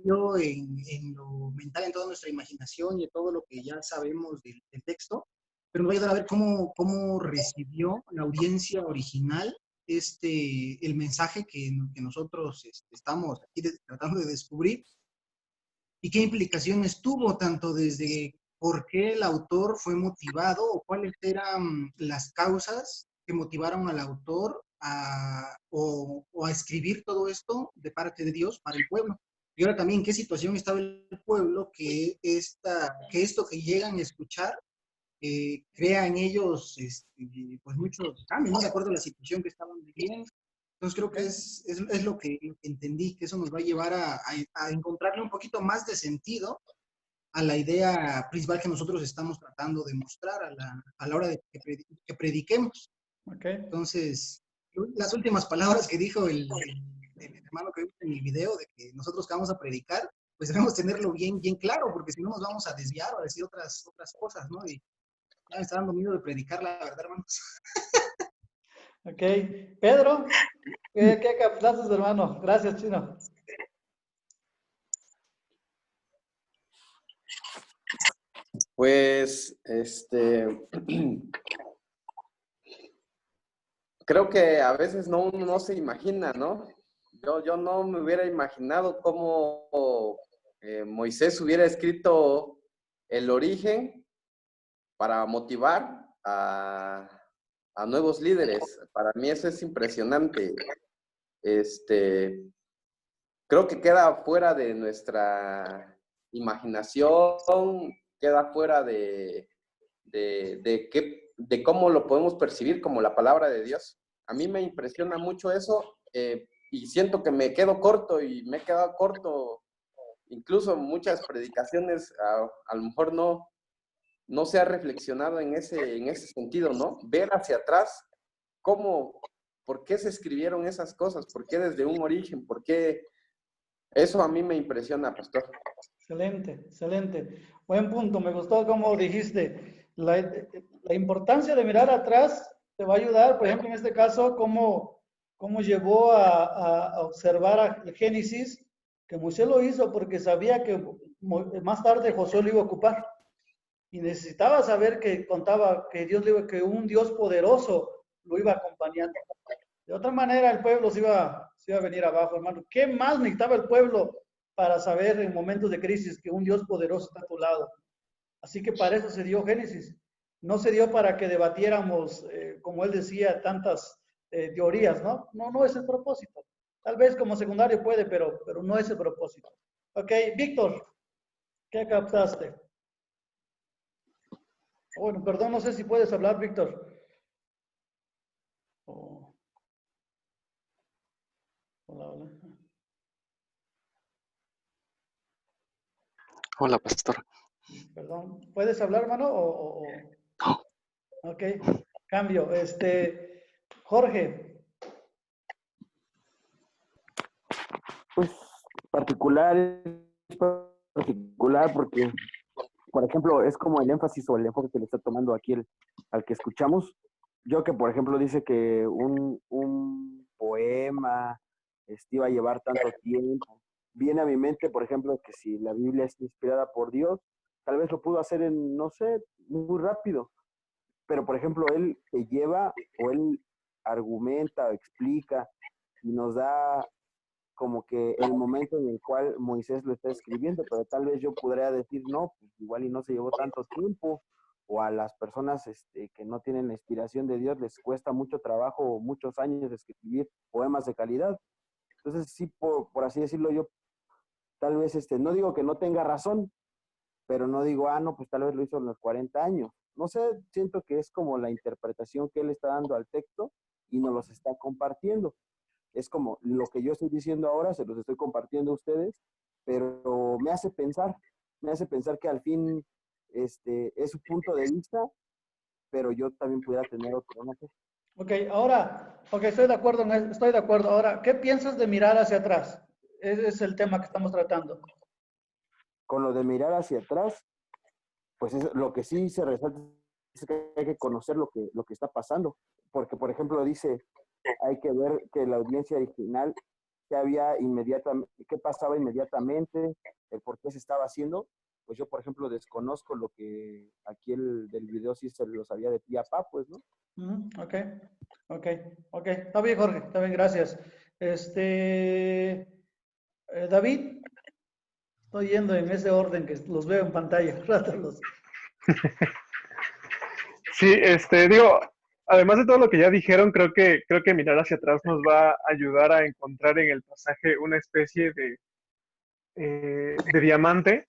yo, en lo mental, en toda nuestra imaginación y en todo lo que ya sabemos del texto, pero nos va a ayudar a ver cómo recibió la audiencia original el mensaje que nosotros estamos aquí tratando de descubrir y qué implicaciones tuvo tanto desde por qué el autor fue motivado o cuáles eran las causas que motivaron al autor o a escribir todo esto de parte de Dios para el pueblo. Y ahora también, ¿qué situación estaba el pueblo que esto que llegan a escuchar crea en ellos pues muchos cambios, ¿no? De acuerdo a la situación que estaban viviendo? Entonces creo que es lo que entendí, que eso nos va a llevar a encontrarle un poquito más de sentido a la idea principal que nosotros estamos tratando de mostrar a la hora de que prediquemos. Okay. Entonces, las últimas palabras que dijo el hermano que vimos en el video, de que nosotros que vamos a predicar, pues debemos tenerlo bien, bien claro, porque si no nos vamos a desviar o a decir otras cosas, ¿no? Y ya me está dando miedo de predicar, la verdad, hermanos. Ok. Pedro, ¿qué captaste, hermano? Gracias, Chino. Pues, creo que a veces uno no se imagina, ¿no? Yo no me hubiera imaginado cómo Moisés hubiera escrito el origen para motivar a nuevos líderes. Para mí eso es impresionante. Creo que queda fuera de nuestra imaginación, queda fuera de cómo lo podemos percibir como la palabra de Dios. A mí me impresiona mucho eso y siento que me quedo corto y me he quedado corto. Incluso muchas predicaciones a lo mejor no se ha reflexionado en ese sentido, ¿no? Ver hacia atrás por qué se escribieron esas cosas, por qué desde un origen, por qué. Eso a mí me impresiona, pastor. Excelente, excelente. Buen punto. Me gustó como dijiste. La importancia de mirar atrás te va a ayudar, por ejemplo, en este caso, cómo llevó a observar a Génesis, que Moisés lo hizo porque sabía que más tarde Josué lo iba a ocupar. Y necesitaba saber que contaba que Dios le iba, que un Dios poderoso lo iba acompañando. De otra manera, el pueblo se iba a venir abajo, hermano. ¿Qué más necesitaba el pueblo para saber en momentos de crisis que un Dios poderoso está a tu lado? Así que para eso se dio Génesis. No se dio para que debatiéramos, como él decía, tantas teorías, ¿no? No es el propósito. Tal vez como secundario puede, pero no es el propósito. Ok, Víctor, ¿qué captaste? Bueno, perdón, no sé si puedes hablar, Víctor. Hola, pastor. Perdón, ¿puedes hablar, hermano? No. Ok, cambio. Jorge. Pues particular porque, por ejemplo, es como el énfasis o el enfoque que le está tomando aquí al que escuchamos. Yo que, por ejemplo, dice que un poema iba a llevar tanto tiempo. Viene a mi mente, por ejemplo, que si la Biblia es inspirada por Dios, tal vez lo pudo hacer en, no sé, muy rápido. Pero, por ejemplo, él te lleva o él argumenta o explica y nos da como que el momento en el cual Moisés lo está escribiendo, pero tal vez yo podría decir, no, pues igual y no se llevó tanto tiempo, o a las personas que no tienen la inspiración de Dios les cuesta mucho trabajo o muchos años escribir poemas de calidad. Entonces, sí, por así decirlo, yo tal vez, no digo que no tenga razón, pero no digo, no, pues tal vez lo hizo en los 40 años. No sé, siento que es como la interpretación que él está dando al texto y nos los está compartiendo. Es como lo que yo estoy diciendo ahora, se los estoy compartiendo a ustedes, pero me hace pensar que al fin es su punto de vista, pero yo también pudiera tener otro, no sé. Ok, ahora, estoy de acuerdo estoy de acuerdo. Ahora, ¿qué piensas de mirar hacia atrás? Ese es el tema que estamos tratando. Con lo de mirar hacia atrás, pues es, lo que sí se resalta es que hay que conocer lo que está pasando, porque por ejemplo dice, hay que ver que la audiencia original qué pasaba inmediatamente, el por qué se estaba haciendo. Pues yo, por ejemplo, desconozco lo que aquí del video sí se lo sabía de pie a pa, pues, ¿no? Ok. Está bien, Jorge, está bien, gracias. David, estoy yendo en ese orden que los veo en pantalla. Rátalos. Sí, digo, además de todo lo que ya dijeron, creo que mirar hacia atrás nos va a ayudar a encontrar en el pasaje una especie de diamante.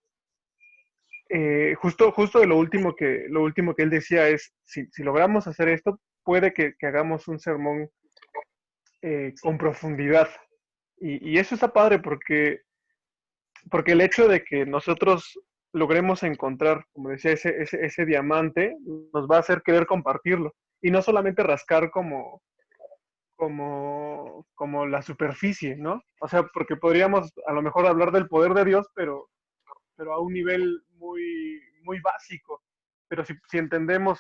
Justo de lo último que él decía es, si logramos hacer esto, puede que hagamos un sermón con profundidad. Y eso está padre porque el hecho de que nosotros logremos encontrar, como decía, ese diamante, nos va a hacer querer compartirlo. Y no solamente rascar como la superficie, ¿no? O sea, porque podríamos a lo mejor hablar del poder de Dios, pero a un nivel muy básico. Pero si entendemos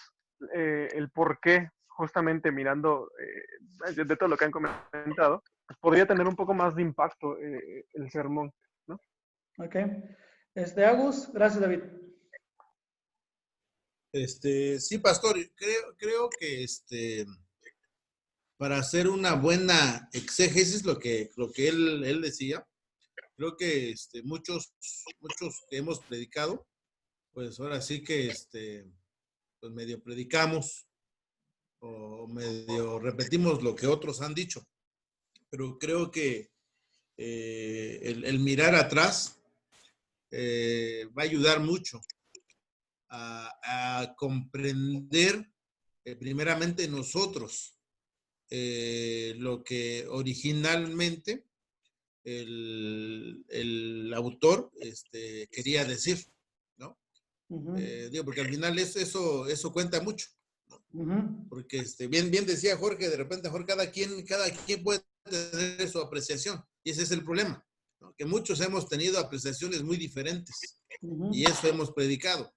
el por qué, justamente mirando de todo lo que han comentado, pues podría tener un poco más de impacto el sermón, ¿no? Ok. Agus, gracias, David. Sí, pastor, creo que para hacer una buena exégesis, lo que él decía, creo que muchos que hemos predicado, pues ahora sí que pues medio predicamos o medio repetimos lo que otros han dicho. Pero creo que el mirar atrás va a ayudar mucho a comprender primeramente nosotros lo que originalmente el autor quería decir, ¿no? Digo, porque al final eso cuenta mucho, ¿no? Porque bien decía Jorge, de repente Jorge, cada quien puede tener su apreciación, y ese es el problema, ¿no? Que muchos hemos tenido apreciaciones muy diferentes, y eso hemos predicado.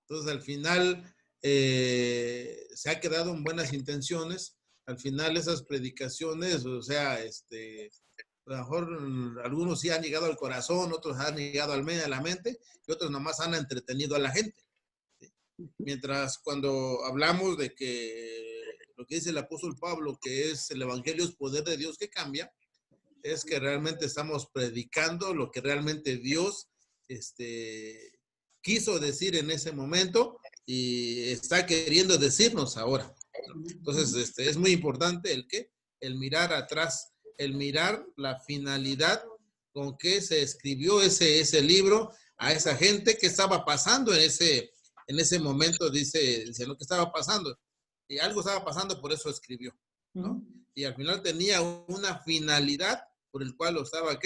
Entonces, al final, se ha quedado en buenas intenciones. Al final, esas predicaciones, o sea, a lo mejor algunos sí han llegado al corazón, otros han llegado a la mente, y otros nomás han entretenido a la gente, ¿sí? Mientras cuando hablamos de que lo que dice el apóstol Pablo, que es el evangelio es poder de Dios que cambia, es que realmente estamos predicando lo que realmente Dios quiso decir en ese momento y está queriendo decirnos ahora. Entonces, es muy importante el mirar atrás, el mirar la finalidad con que se escribió ese libro a esa gente que estaba pasando en ese momento, dice lo que estaba pasando. Y algo estaba pasando, por eso escribió, ¿no? Y al final tenía una finalidad por el cual lo estaba,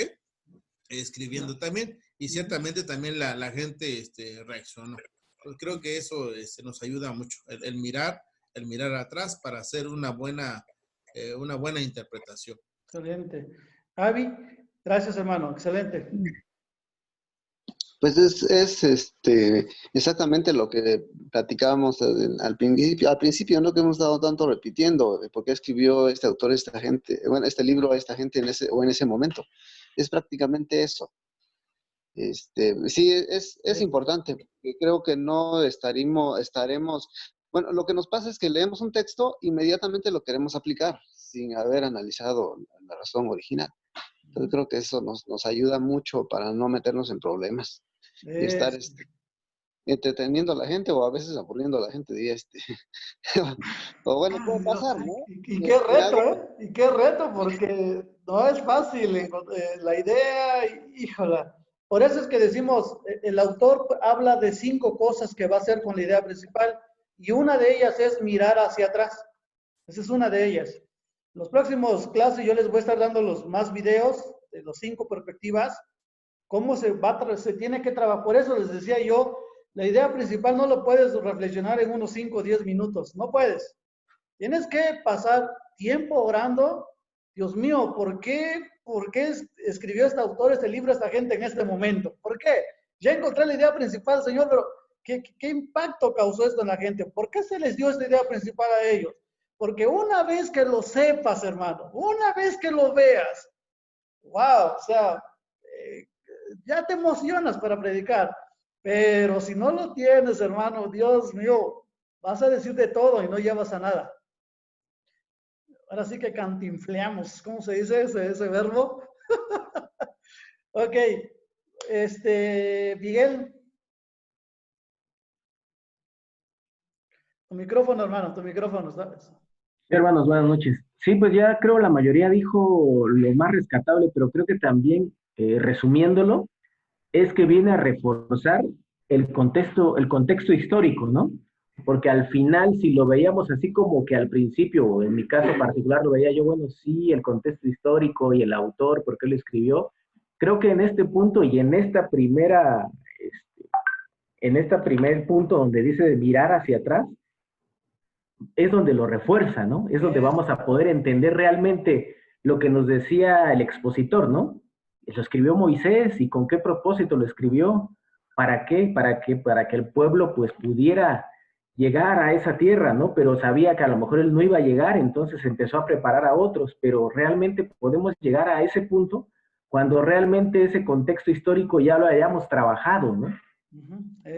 escribiendo también. y ciertamente también la gente reaccionó. Pues creo que eso nos ayuda mucho, el mirar atrás para hacer una buena interpretación. Excelente. Avi, gracias hermano, excelente. Pues es exactamente lo que platicábamos al principio, ¿no? Que hemos estado tanto repitiendo, por qué escribió este autor, esta gente, bueno, este libro a esta gente en ese momento. Es prácticamente eso. Sí, es importante, porque creo que no estaremos, bueno, lo que nos pasa es que leemos un texto, inmediatamente lo queremos aplicar, sin haber analizado la razón original. Entonces creo que eso nos ayuda mucho para no meternos en problemas y estar entreteniendo a la gente o a veces aburriendo a la gente. O bueno, puede pasar, ¿no? Y qué reto, ¿eh? Y qué reto, porque no es fácil la idea, híjola. Por eso es que decimos, el autor habla de 5 cosas que va a hacer con la idea principal, y una de ellas es mirar hacia atrás. Esa es una de ellas. En los próximos clases yo les voy a estar dando los más videos de los 5 perspectivas, cómo se tiene que trabajar. Por eso les decía yo, la idea principal no lo puedes reflexionar en unos 5 o 10 minutos, no puedes. Tienes que pasar tiempo orando. Dios mío, ¿por qué escribió este autor este libro a esta gente en este momento? ¿Por qué? Ya encontré la idea principal, Señor, pero ¿qué impacto causó esto en la gente? ¿Por qué se les dio esta idea principal a ellos? Porque una vez que lo sepas, hermano, una vez que lo veas, wow, o sea, ya te emocionas para predicar. Pero si no lo tienes, hermano, Dios mío, vas a decir de todo y no llevas a nada. Ahora sí que cantinfleamos, ¿cómo se dice ese verbo? Ok, Miguel. Tu micrófono, hermano, tu micrófono, ¿sabes? Hermanos, buenas noches. Sí, pues ya creo la mayoría dijo lo más rescatable, pero creo que también, resumiéndolo, es que viene a reforzar el contexto histórico, ¿no? Porque al final, si lo veíamos así como que al principio, o en mi caso particular lo veía yo, bueno, sí, el contexto histórico y el autor, por qué lo escribió, creo que en este punto y en esta primer punto donde dice de mirar hacia atrás, es donde lo refuerza, ¿no? Es donde vamos a poder entender realmente lo que nos decía el expositor, ¿no? Lo escribió Moisés y con qué propósito lo escribió, ¿para qué? Para que el pueblo pues pudiera llegar a esa tierra, ¿no? Pero sabía que a lo mejor él no iba a llegar, entonces empezó a preparar a otros, pero realmente podemos llegar a ese punto cuando realmente ese contexto histórico ya lo hayamos trabajado, ¿no?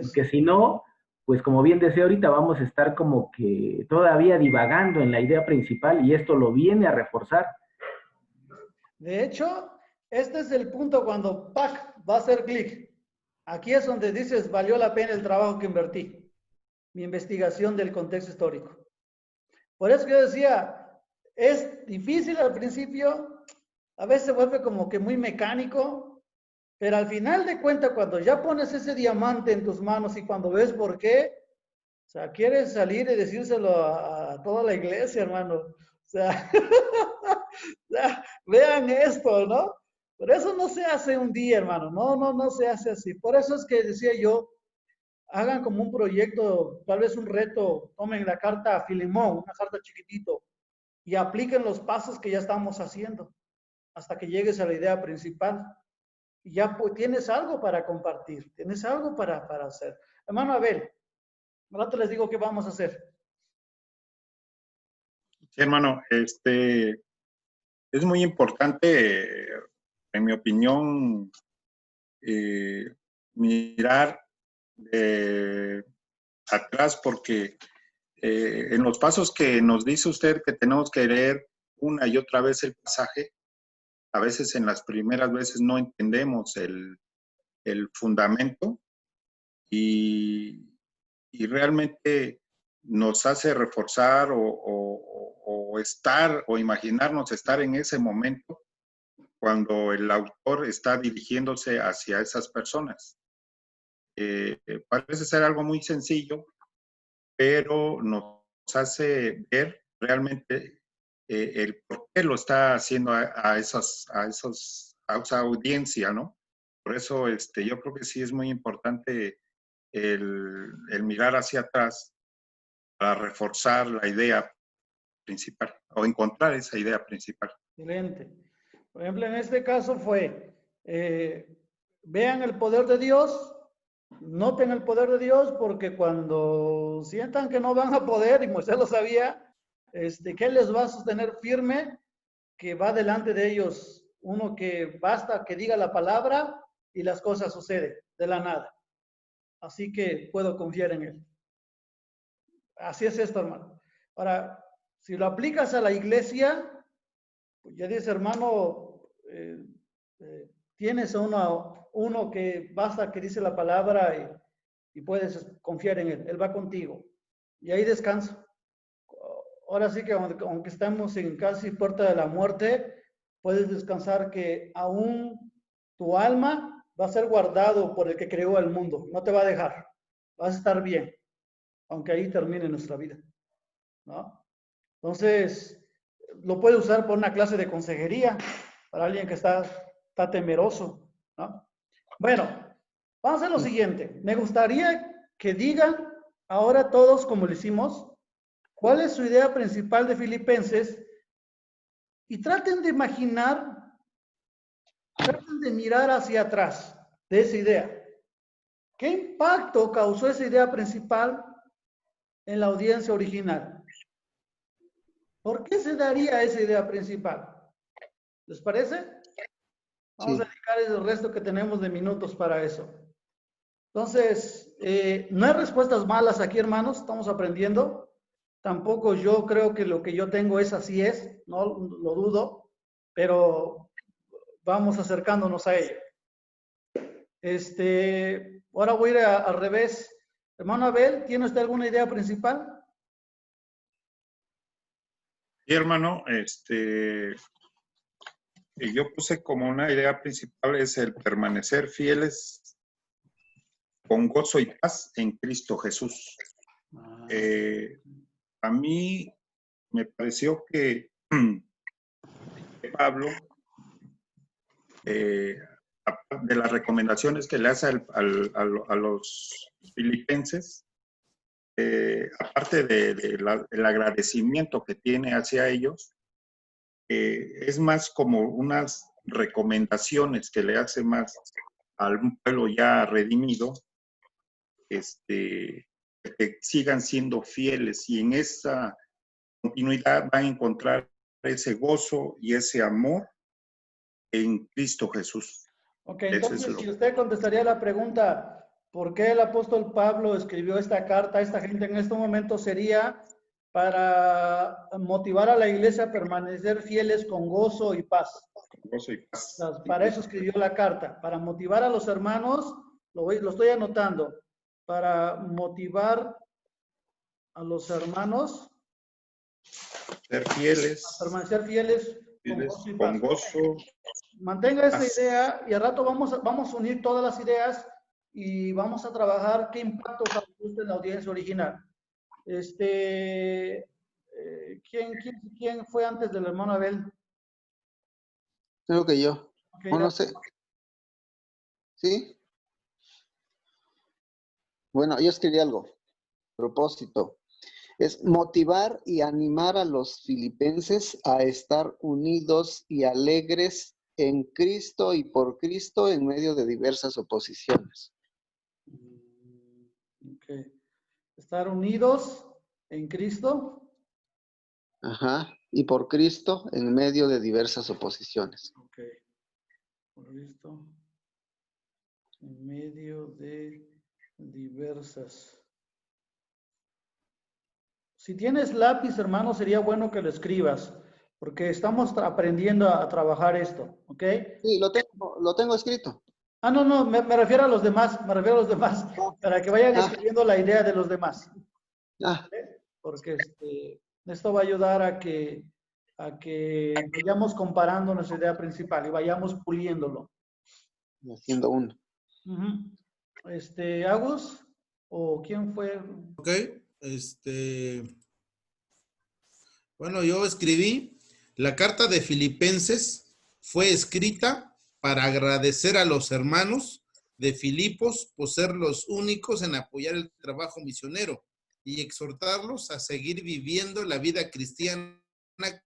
Porque si no, pues como bien decía ahorita, vamos a estar como que todavía divagando en la idea principal y esto lo viene a reforzar. De hecho, este es el punto cuando ¡pac! Va a hacer clic. Aquí es donde dices, valió la pena el trabajo que invertí, mi investigación del contexto histórico. Por eso yo decía, es difícil al principio, a veces se vuelve como que muy mecánico, pero al final de cuentas, cuando ya pones ese diamante en tus manos y cuando ves por qué, o sea, quieres salir y decírselo a toda la iglesia, hermano. O sea, vean esto, ¿no? Pero eso no se hace un día, hermano. No se hace así. Por eso es que decía yo, hagan como un proyecto, tal vez un reto, tomen la carta a Filemón, una carta chiquitito, y apliquen los pasos que ya estamos haciendo hasta que llegues a la idea principal. Y ya pues, tienes algo para compartir, tienes algo para hacer. Hermano Abel, ahora te les digo qué vamos a hacer. Sí, hermano, es muy importante, en mi opinión, mirar atrás porque en los pasos que nos dice usted que tenemos que leer una y otra vez el pasaje, a veces en las primeras veces no entendemos el fundamento y realmente nos hace reforzar o estar o imaginarnos estar en ese momento cuando el autor está dirigiéndose hacia esas personas. Parece ser algo muy sencillo, pero nos hace ver realmente el por qué lo está haciendo a esa audiencia, ¿no? Por eso yo creo que sí es muy importante el mirar hacia atrás para reforzar la idea principal o encontrar esa idea principal. Excelente. Por ejemplo, en este caso fue, vean el poder de Dios, noten el poder de Dios, porque cuando sientan que no van a poder, y Moisés lo sabía, ¿qué les va a sostener firme? Que va delante de ellos uno que basta que diga la palabra y las cosas suceden de la nada. Así que puedo confiar en él. Así es esto, hermano. Ahora, si lo aplicas a la iglesia, pues ya dice, hermano, tienes uno que basta que dice la palabra y puedes confiar en él. Él va contigo. Y ahí descansa. Ahora sí que aunque estamos en casi puerta de la muerte, puedes descansar que aún tu alma va a ser guardado por el que creó el mundo. No te va a dejar. Vas a estar bien, aunque ahí termine nuestra vida, ¿no? Entonces, lo puede usar por una clase de consejería para alguien que está temeroso, ¿no? Bueno, vamos a hacer lo siguiente. Me gustaría que digan ahora todos, como lo hicimos, cuál es su idea principal de Filipenses y traten de imaginar, traten de mirar hacia atrás de esa idea. ¿Qué impacto causó esa idea principal en la audiencia original? ¿Por qué se daría esa idea principal? ¿Les parece? Vamos a dedicar el resto que tenemos de minutos para eso. Entonces, no hay respuestas malas aquí, hermanos, estamos aprendiendo. Tampoco yo creo que lo que yo tengo es así es, no lo dudo, pero vamos acercándonos a ello. Ahora voy a ir al revés. Hermano Abel, ¿tiene usted alguna idea principal? Sí, hermano, yo puse como una idea principal es el permanecer fieles con gozo y paz en Cristo Jesús. A mí me pareció que Pablo, de las recomendaciones que le hace a los filipenses, aparte del agradecimiento que tiene hacia ellos, es más como unas recomendaciones que le hace más a un pueblo ya redimido, que sigan siendo fieles y en esa continuidad van a encontrar ese gozo y ese amor en Cristo Jesús. Ok, entonces si usted contestaría la pregunta, ¿por qué el apóstol Pablo escribió esta carta a esta gente en este momento? Sería para motivar a la iglesia a permanecer fieles con gozo y paz. Gozo y paz. Para eso escribió la carta, para motivar a los hermanos, lo estoy anotando, para motivar a los hermanos ser fieles, a permanecer fieles con gozo. Mantenga esa idea y al rato vamos a unir todas las ideas y vamos a trabajar qué impacto causó en la audiencia original. ¿Quién fue antes del hermano Abel? Creo que yo. Okay, no sé. ¿Sí? Bueno, yo escribí algo. Propósito. Es motivar y animar a los filipenses a estar unidos y alegres en Cristo y por Cristo en medio de diversas oposiciones. Okay. Estar unidos en Cristo. Ajá. Y por Cristo en medio de diversas oposiciones. Ok. Por Cristo en medio de diversas. Si tienes lápiz, hermano, sería bueno que lo escribas, porque estamos aprendiendo a trabajar esto, ¿ok? Sí, lo tengo escrito. No, me refiero a los demás, para que vayan escribiendo la idea de los demás. ¿Okay? Porque esto va a ayudar a que vayamos comparando nuestra idea principal y vayamos puliéndolo. Haciendo uno. Agus, ¿o quién fue? Ok, bueno, yo escribí, la carta de Filipenses fue escrita para agradecer a los hermanos de Filipos por ser los únicos en apoyar el trabajo misionero y exhortarlos a seguir viviendo la vida cristiana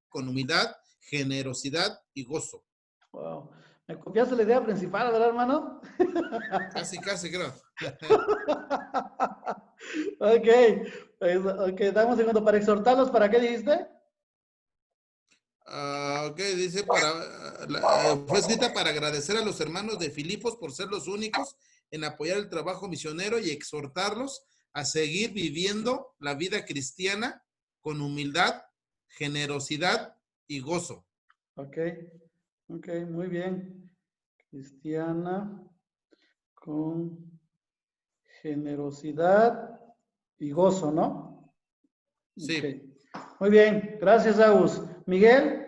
con humildad, generosidad y gozo. Wow. ¿Me copiaste la idea principal, verdad, hermano? Casi, creo. Ok, dame un segundo. Para exhortarlos, ¿para qué dijiste? Ok, dice, fue escrita para agradecer a los hermanos de Filipos por ser los únicos en apoyar el trabajo misionero y exhortarlos a seguir viviendo la vida cristiana con humildad, generosidad y gozo. Ok, muy bien. Cristiana con generosidad y gozo, ¿no? Sí. Okay. Muy bien, gracias, Agus. Miguel,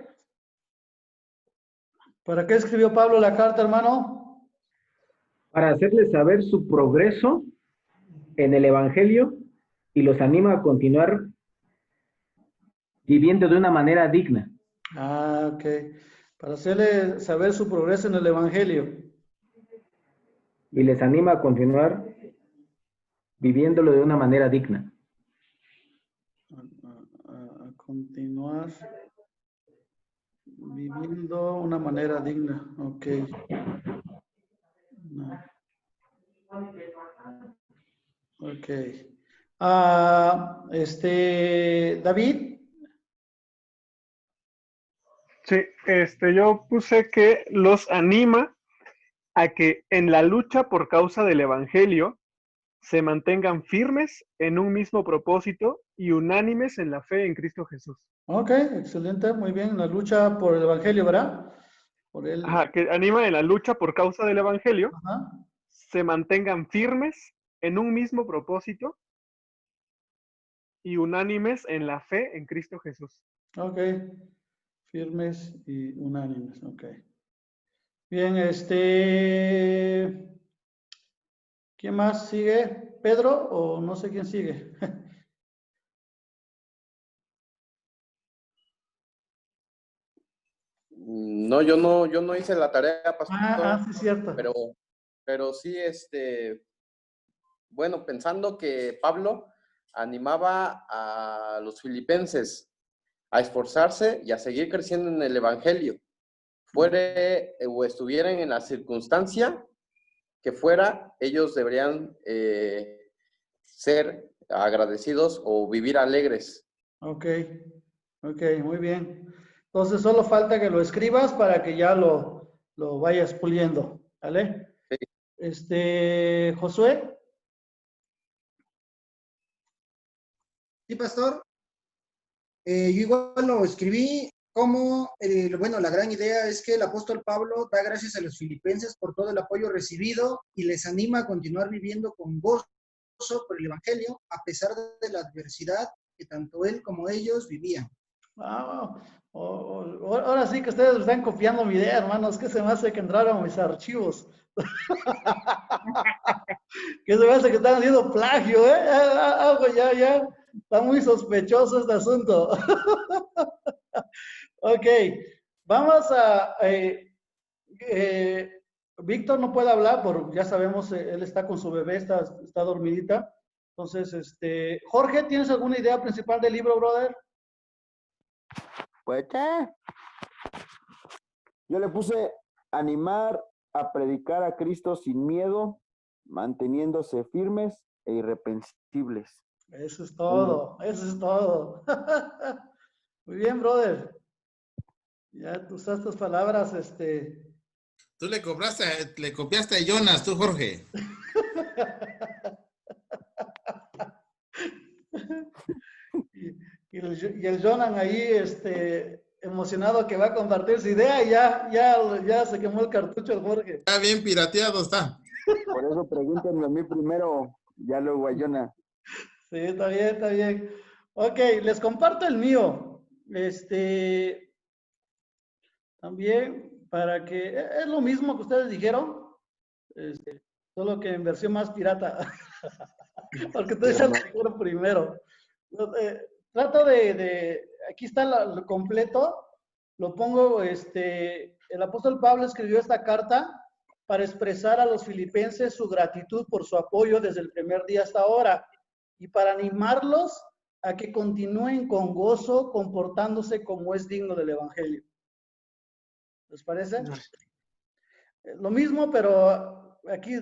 ¿para qué escribió Pablo la carta, hermano? Para hacerles saber su progreso en el Evangelio y los anima a continuar viviendo de una manera digna. Ah, ok. Para hacerle saber su progreso en el Evangelio. Y les anima a continuar viviéndolo de una manera digna. A continuar viviendo una manera digna. Ok. No. Ok. David. Sí, yo puse que los anima a que en la lucha por causa del Evangelio se mantengan firmes en un mismo propósito y unánimes en la fe en Cristo Jesús. Ok, excelente, muy bien. La lucha por el Evangelio, ¿verdad? Por el... Ajá, que anima en la lucha por causa del Evangelio, Ajá. se mantengan firmes en un mismo propósito y unánimes en la fe en Cristo Jesús. Ok, firmes y unánimes, ok. Bien, ¿quién más sigue? ¿Pedro o no sé quién sigue? No, yo no hice la tarea, pastor. Sí, cierto. Pero sí, bueno, pensando que Pablo animaba a los filipenses a esforzarse y a seguir creciendo en el Evangelio, fuere o estuvieran en la circunstancia que fuera, ellos deberían ser agradecidos o vivir alegres. Ok, muy bien. Entonces solo falta que lo escribas para que ya lo vayas puliendo, ¿vale? Sí. Josué. Sí, pastor. Yo igual lo escribí como, bueno, la gran idea es que el apóstol Pablo da gracias a los filipenses por todo el apoyo recibido y les anima a continuar viviendo con gozo por el Evangelio, a pesar de la adversidad que tanto él como ellos vivían. Ahora sí que ustedes están copiando mi idea, hermanos, que se me hace que entraron mis archivos. Que se me hace que están haciendo plagio, ¿eh? Algo ya. Está muy sospechoso este asunto. Ok, vamos a... Víctor no puede hablar, ya sabemos, él está con su bebé, está dormidita. Entonces, Jorge, ¿tienes alguna idea principal del libro, brother? Pues, yo le puse animar a predicar a Cristo sin miedo, manteniéndose firmes e irreprensibles. Eso es todo, eso es todo. Muy bien, brother. Ya tú usas tus palabras, Tú le copiaste a Jonas, tú, Jorge. y el Jonan ahí, emocionado que va a compartir su idea, y ya se quemó el cartucho el Jorge. Está bien pirateado, está. Por eso pregúntenme a mí primero, ya luego a Jonah. Sí, está bien. Ok, les comparto el mío. También, para que, es lo mismo que ustedes dijeron, solo que en versión más pirata. Porque ustedes ya lo dijeron primero. Trato aquí está lo completo, lo pongo, el apóstol Pablo escribió esta carta para expresar a los filipenses su gratitud por su apoyo desde el primer día hasta ahora y para animarlos a que continúen con gozo, comportándose como es digno del Evangelio. ¿Les parece? Lo mismo, pero aquí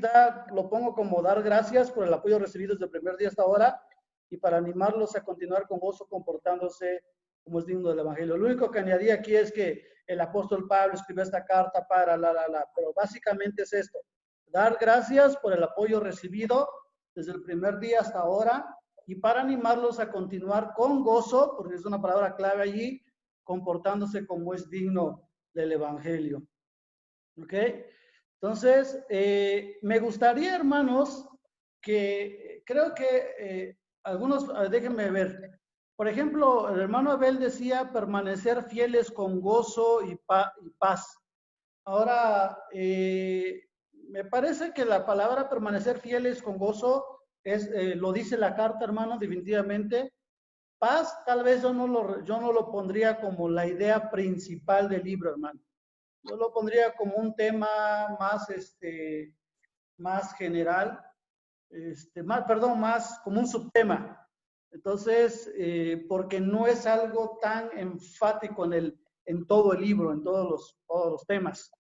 lo pongo como dar gracias por el apoyo recibido desde el primer día hasta ahora y para animarlos a continuar con gozo, comportándose como es digno del Evangelio. Lo único que añadí aquí es que el apóstol Pablo escribió esta carta para pero básicamente es esto: dar gracias por el apoyo recibido desde el primer día hasta ahora y para animarlos a continuar con gozo, porque es una palabra clave allí, comportándose como es digno del Evangelio. ¿Ok? Entonces, me gustaría, hermanos, que creo que algunos, déjenme ver. Por ejemplo, el hermano Abel decía permanecer fieles con gozo y paz. Ahora, me parece que la palabra permanecer fieles con gozo lo dice la carta, hermano, definitivamente. Paz, tal vez yo no lo pondría como la idea principal del libro, hermano. Yo lo pondría como un tema más general, más como un subtema. Entonces, porque no es algo tan enfático en todo el libro, en todos los temas.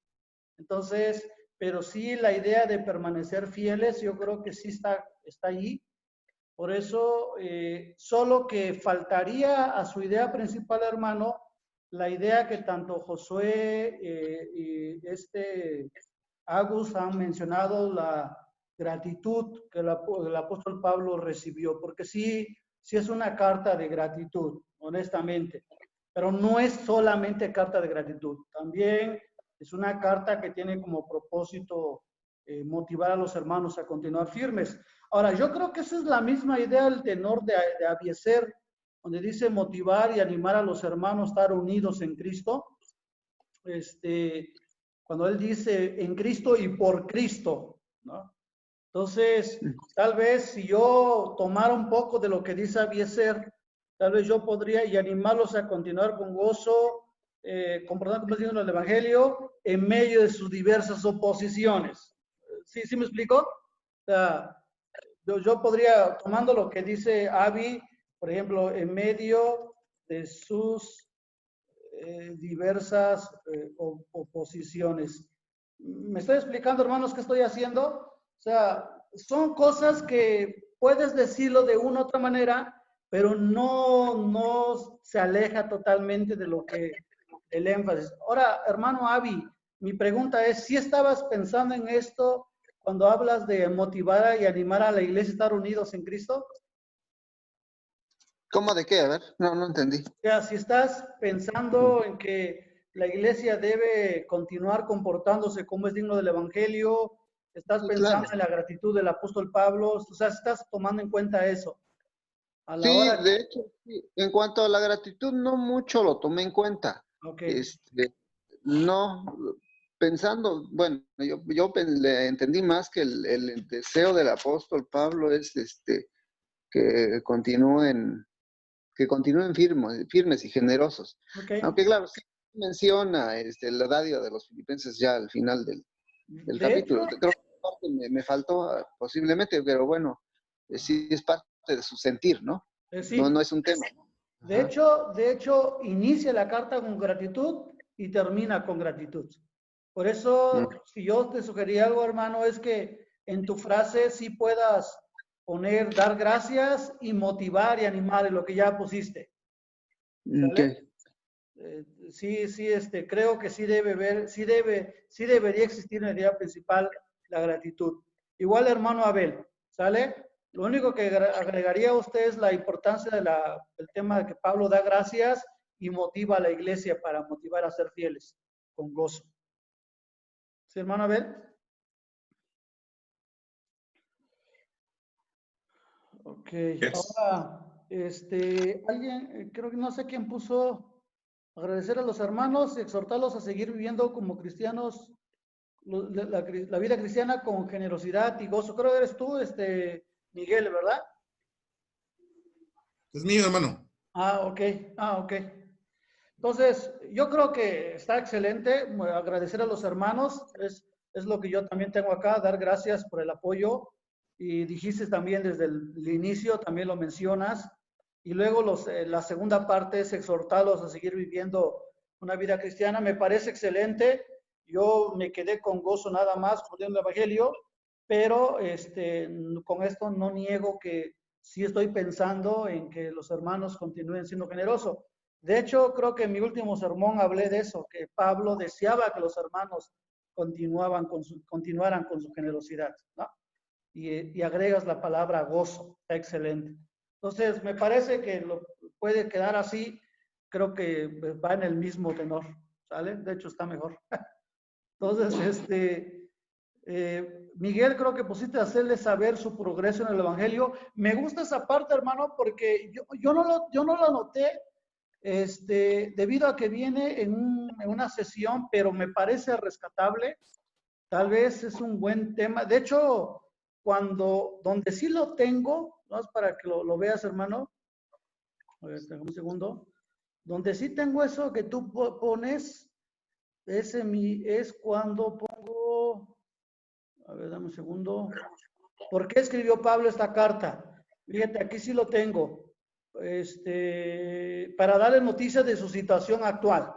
Entonces, pero sí la idea de permanecer fieles, yo creo que sí está allí. Por eso, solo que faltaría a su idea principal, hermano, la idea que tanto Josué y Agus han mencionado, la gratitud que el apóstol Pablo recibió, porque sí es una carta de gratitud, honestamente, pero no es solamente carta de gratitud, también es una carta que tiene como propósito motivar a los hermanos a continuar firmes. Ahora, yo creo que esa es la misma idea del tenor de Abiezer, donde dice motivar y animar a los hermanos a estar unidos en Cristo. Cuando él dice en Cristo y por Cristo, ¿no? Entonces, tal vez si yo tomara un poco de lo que dice Abiezer, tal vez yo podría y animarlos a continuar con gozo, comportando como es digno del Evangelio, en medio de sus diversas oposiciones. ¿Sí me explico? O sea, yo podría, tomando lo que dice Abi, por ejemplo, en medio de sus diversas oposiciones. ¿Me estoy explicando, hermanos, qué estoy haciendo? O sea, son cosas que puedes decirlo de una u otra manera, pero no se aleja totalmente de lo que el énfasis. Ahora, hermano Abi, mi pregunta es, ¿sí estabas pensando en esto cuando hablas de motivar y animar a la iglesia a estar unidos en Cristo? ¿Cómo de qué? A ver, no entendí. O sea, si estás pensando en que la iglesia debe continuar comportándose como es digno del Evangelio, estás pensando en la gratitud del apóstol Pablo, o sea, estás tomando en cuenta eso. De hecho, sí. En cuanto a la gratitud, no mucho lo tomé en cuenta. Okay. No, pensando, bueno, yo le entendí más que el deseo del apóstol Pablo es que continúen firmes y generosos. Okay. Aunque claro, sí menciona la dádiva de los filipenses ya al final del capítulo. Creo que me faltó posiblemente, pero bueno, sí es parte de su sentir, ¿no? Sí. No es un tema. De hecho, inicia la carta con gratitud y termina con gratitud. Por eso, si yo te sugería algo, hermano, es que en tu frase sí puedas poner, dar gracias y motivar y animar en lo que ya pusiste. ¿Sale? Sí, creo que sí debería existir en la idea principal la gratitud. Igual, hermano Abel, ¿sale? Lo único que agregaría a usted es la importancia del tema de que Pablo da gracias y motiva a la iglesia para motivar a ser fieles con gozo. ¿Sí, hermano Abel? Ok, ahora, alguien, creo que no sé quién puso, agradecer a los hermanos y exhortarlos a seguir viviendo como cristianos la vida cristiana con generosidad y gozo. Creo que eres tú, Miguel, ¿verdad? Es mío, hermano. Ok. Entonces, yo creo que está excelente. Agradecer a los hermanos es lo que yo también tengo acá, dar gracias por el apoyo. Y dijiste también desde el inicio, también lo mencionas. Y luego la segunda parte es exhortarlos a seguir viviendo una vida cristiana. Me parece excelente. Yo me quedé con gozo nada más poniendo el Evangelio, pero con esto no niego que sí estoy pensando en que los hermanos continúen siendo generosos. De hecho, creo que en mi último sermón hablé de eso, que Pablo deseaba que los hermanos continuaran con su generosidad, ¿no? Y agregas la palabra gozo, está excelente. Entonces, me parece que puede quedar así, creo que va en el mismo tenor, ¿sale? De hecho, está mejor. Entonces, Miguel, creo que pusiste a hacerle saber su progreso en el Evangelio. Me gusta esa parte, hermano, porque yo no lo anoté, debido a que viene en una sesión, pero me parece rescatable. Tal vez es un buen tema. De hecho, donde sí lo tengo, ¿no? Es para que lo veas, hermano. A ver, un segundo. Donde sí tengo eso que tú pones, es cuando pongo, a ver, dame un segundo. ¿Por qué escribió Pablo esta carta? Fíjate, aquí sí lo tengo. Para darle noticias de su situación actual.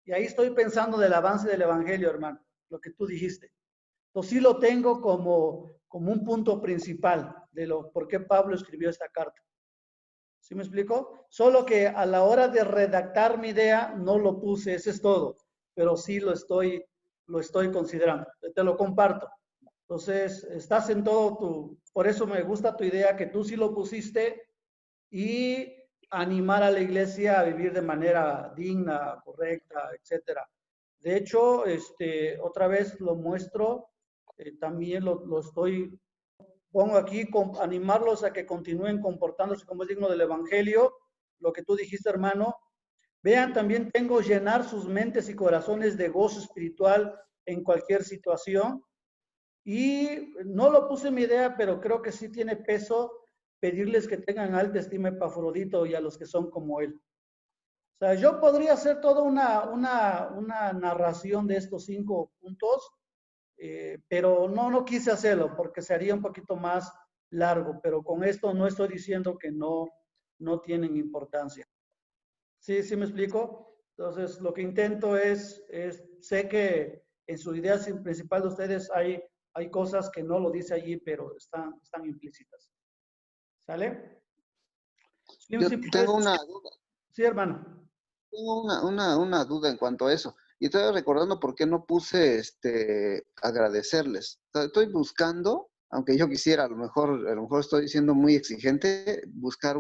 Y ahí estoy pensando del avance del Evangelio, hermano, lo que tú dijiste. Entonces sí lo tengo como un punto principal de por qué Pablo escribió esta carta. ¿Sí me explico? Solo que a la hora de redactar mi idea no lo puse, eso es todo. Pero sí lo estoy considerando. Te lo comparto. Entonces, estás en todo por eso me gusta tu idea que tú sí lo pusiste, y animar a la iglesia a vivir de manera digna, correcta, etcétera. De hecho, otra vez lo muestro, también pongo aquí, animarlos a que continúen comportándose como es digno del Evangelio, lo que tú dijiste, hermano. Vean, también tengo llenar sus mentes y corazones de gozo espiritual en cualquier situación. Y no lo puse en mi idea, pero creo que sí tiene peso pedirles que tengan alta estima a Epafrodito y a los que son como él. O sea, yo podría hacer toda una narración de estos 5 puntos, pero no quise hacerlo porque se haría un poquito más largo, pero con esto no estoy diciendo que no tienen importancia. ¿Sí me explico? Entonces, lo que intento sé que en su idea principal de ustedes hay cosas que no lo dice allí, pero están implícitas. ¿Sale? Yo tengo una duda. Sí, hermano. Tengo una duda en cuanto a eso. Y estoy recordando por qué no puse agradecerles. Estoy buscando, aunque yo quisiera, a lo mejor estoy siendo muy exigente, buscar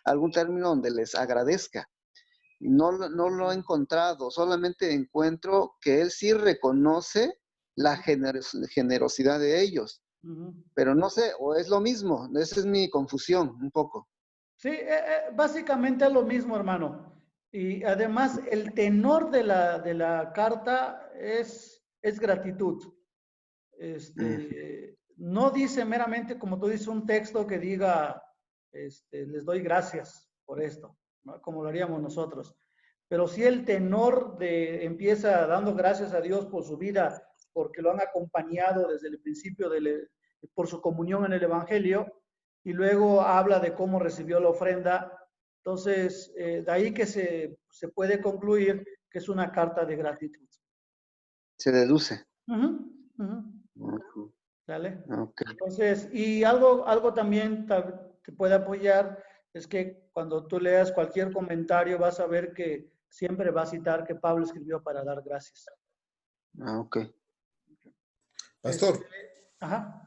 algún término donde les agradezca. No lo he encontrado, solamente encuentro que él sí reconoce la generosidad de ellos. Pero no sé, o es lo mismo, esa es mi confusión un poco. Sí, básicamente es lo mismo, hermano. Y además el tenor de la carta es gratitud. No dice meramente, como tú dices, un texto que diga, les doy gracias por esto, ¿no? Como lo haríamos nosotros. Pero sí el tenor empieza dando gracias a Dios por su vida, porque lo han acompañado desde el principio por su comunión en el Evangelio, y luego habla de cómo recibió la ofrenda. Entonces, de ahí que se puede concluir que es una carta de gratitud. Se deduce. ¿Sale? Okay. Entonces, y algo también te puede apoyar, es que cuando tú leas cualquier comentario vas a ver que siempre va a citar que Pablo escribió para dar gracias. Ok. Pastor. Ajá.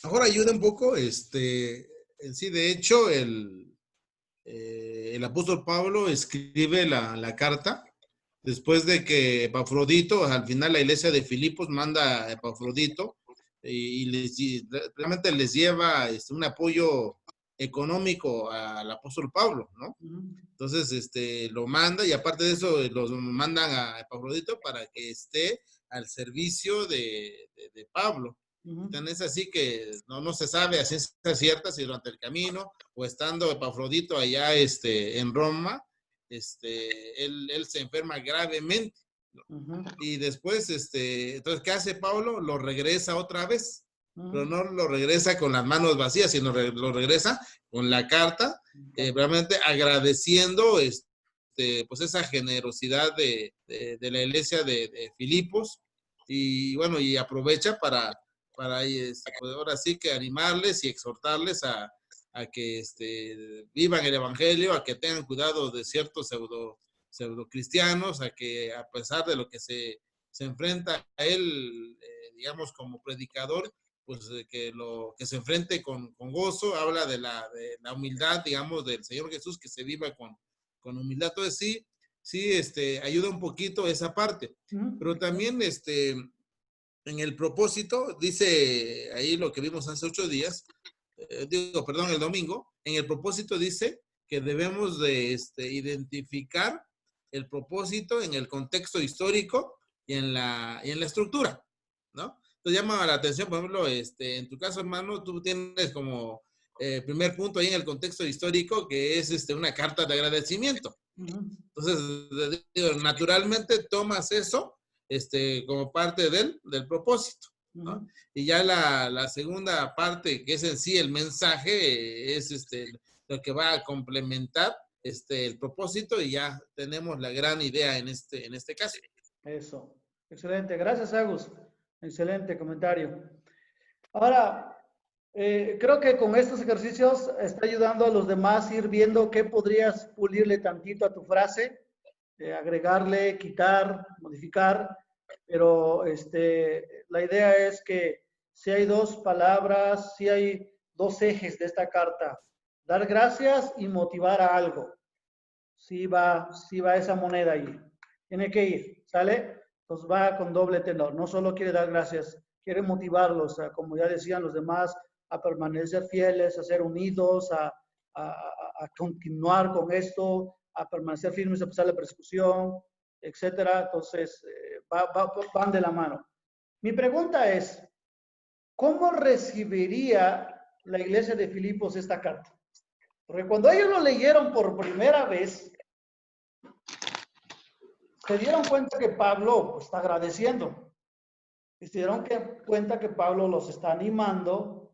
Ahora ayuda un poco, en sí, de hecho, el apóstol Pablo escribe la carta después de que Epafrodito, al final la iglesia de Filipos manda a Epafrodito y realmente les lleva un apoyo económico al apóstol Pablo, ¿no? Entonces, lo manda y aparte de eso, los mandan a Epafrodito para que esté al servicio de Pablo. Tan es así que no se sabe a ciencia cierta si durante el camino o estando Epafrodito allá en Roma, él se enferma gravemente. Y después, entonces, ¿qué hace Pablo? Lo regresa otra vez, pero no lo regresa con las manos vacías, sino lo regresa con la carta, realmente agradeciendo pues esa generosidad de la iglesia de Filipos, y bueno, y aprovecha para pues ahora sí que animarles y exhortarles a que vivan el evangelio, a que tengan cuidado de ciertos pseudo cristianos, a que a pesar de lo que se enfrenta a él, digamos, como predicador, pues que se enfrente con gozo. Habla de la humildad, digamos, del Señor Jesús, que se viva con humildad. Entonces sí, ayuda un poquito esa parte. Pero también en el propósito, dice ahí lo que vimos hace 8 días, el domingo, en el propósito dice que debemos de identificar el propósito en el contexto histórico y en la estructura, ¿no? Entonces llama la atención, por ejemplo, en tu caso, hermano, tú tienes como primer punto ahí en el contexto histórico, que es una carta de agradecimiento. Entonces, naturalmente tomas eso como parte del propósito, ¿no? Y ya la segunda parte, que es en sí el mensaje, es lo que va a complementar el propósito, y ya tenemos la gran idea en este caso. Eso, excelente. Gracias, Agus. Excelente comentario. Ahora, creo que con estos ejercicios está ayudando a los demás a ir viendo qué podrías pulirle tantito a tu frase, agregarle, quitar, modificar, pero la idea es que si hay 2 palabras, si hay 2 ejes de esta carta, dar gracias y motivar a algo. Sí va esa moneda ahí. Tiene que ir, ¿sale? Entonces va con doble tenor. No solo quiere dar gracias, quiere motivarlos, como ya decían los demás, a permanecer fieles, a ser unidos, a continuar con esto, a permanecer firmes a pesar de la persecución, etcétera. Entonces, van de la mano. Mi pregunta es, ¿cómo recibiría la iglesia de Filipos esta carta? Porque cuando ellos lo leyeron por primera vez, se dieron cuenta que Pablo está agradeciendo. Y se dieron cuenta que Pablo los está animando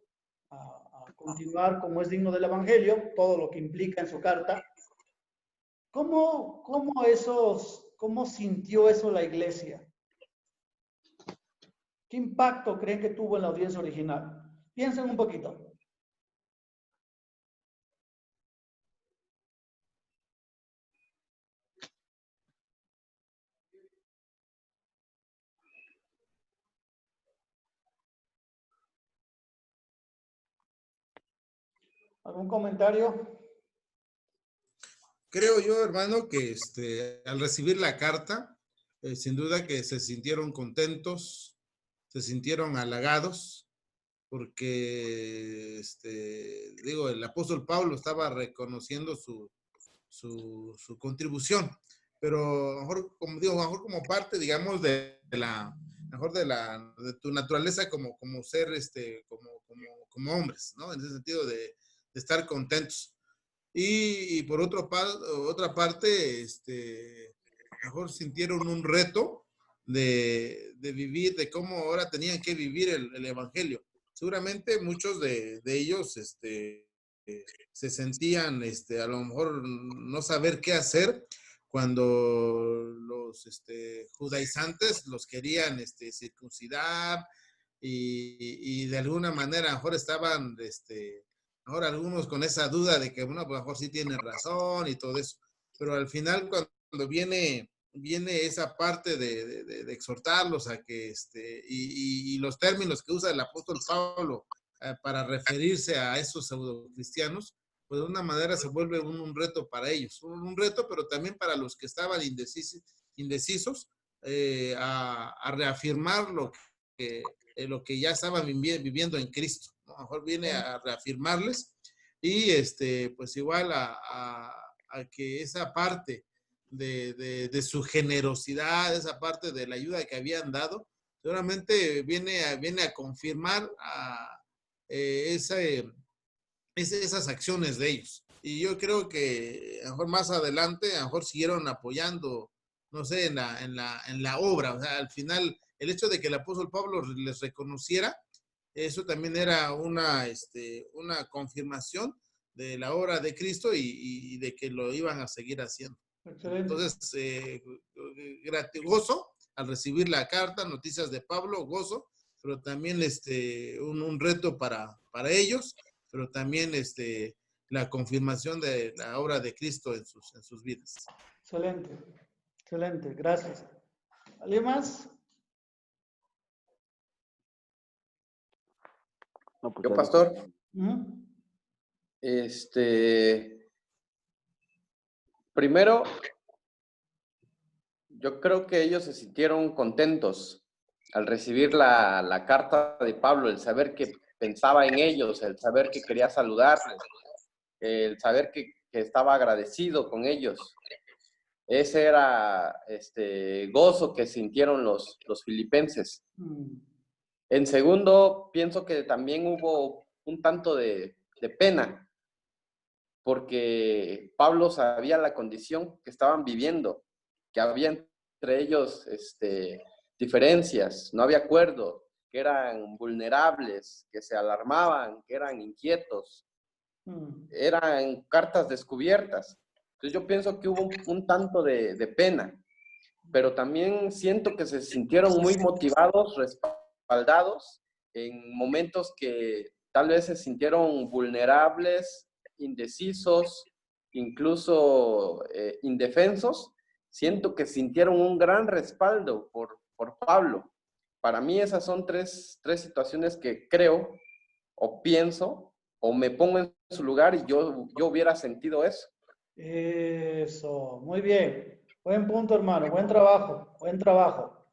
a continuar como es digno del Evangelio, todo lo que implica en su carta. ¿Cómo sintió eso la iglesia? ¿Qué impacto creen que tuvo en la audiencia original? Piensen un poquito. ¿Algún comentario? Creo yo, hermano, que al recibir la carta, sin duda que se sintieron contentos, se sintieron halagados, porque, el apóstol Pablo estaba reconociendo su contribución, pero a lo mejor como parte, digamos, de tu naturaleza como ser, como hombres, ¿no? En ese sentido de estar contentos. Y por otra parte, mejor sintieron un reto de vivir, de cómo ahora tenían que vivir el evangelio. Seguramente muchos de ellos se sentían, a lo mejor no saber qué hacer cuando los judaizantes los querían circuncidar, y de alguna manera a lo mejor estaban, ahora algunos con esa duda de que, bueno, pues a lo mejor sí tienen razón y todo eso, pero al final cuando viene esa parte de exhortarlos a que, y los términos que usa el apóstol Pablo para referirse a esos pseudocristianos, pues de una manera se vuelve un reto para ellos, un reto, pero también para los que estaban indecisos, a reafirmar lo que ya estaban viviendo en Cristo, ¿no? A lo mejor viene a reafirmarles, y pues igual a que esa parte de su generosidad, esa parte de la ayuda que habían dado, seguramente viene a confirmar esas acciones de ellos. Y yo creo que a lo mejor más adelante, a lo mejor siguieron apoyando, no sé, en la obra. O sea, al final, el hecho de que el apóstol Pablo les reconociera, eso también era una confirmación de la obra de Cristo y de que lo iban a seguir haciendo. Excelente. Entonces, gozo al recibir la carta, noticias de Pablo, gozo, pero también un reto para ellos, pero también la confirmación de la obra de Cristo en sus vidas. Excelente, excelente, gracias. ¿Alguien más? No, pues Yo, ya pastor, primero, yo creo que ellos se sintieron contentos al recibir la carta de Pablo, el saber que pensaba en ellos, el saber que quería saludarles, el saber que estaba agradecido con ellos. Ese era gozo que sintieron los filipenses. En segundo, pienso que también hubo un tanto de pena, porque Pablo sabía la condición que estaban viviendo, que había entre ellos diferencias, no había acuerdo, que eran vulnerables, que se alarmaban, que eran inquietos, eran cartas descubiertas. Entonces yo pienso que hubo un tanto de pena, pero también siento que se sintieron muy motivados, respaldados en momentos que tal vez se sintieron vulnerables, indecisos, incluso indefensos. Siento que sintieron un gran respaldo por Pablo. Para mí esas son tres situaciones que creo o pienso o me pongo en su lugar y yo hubiera sentido eso. Eso, muy bien. Buen punto, hermano. Buen trabajo, buen trabajo.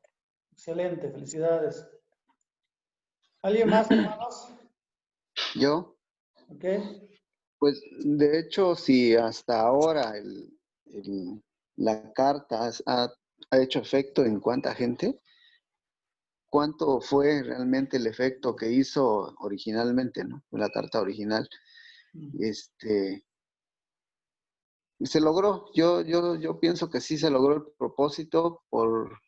Excelente, felicidades. ¿Alguien más, hermanos? ¿Yo? Ok. Pues de hecho, si hasta ahora la carta ha hecho efecto en cuánta gente, ¿cuánto fue realmente el efecto que hizo originalmente, ¿no? La carta original. Se logró. Yo pienso que sí se logró el propósito por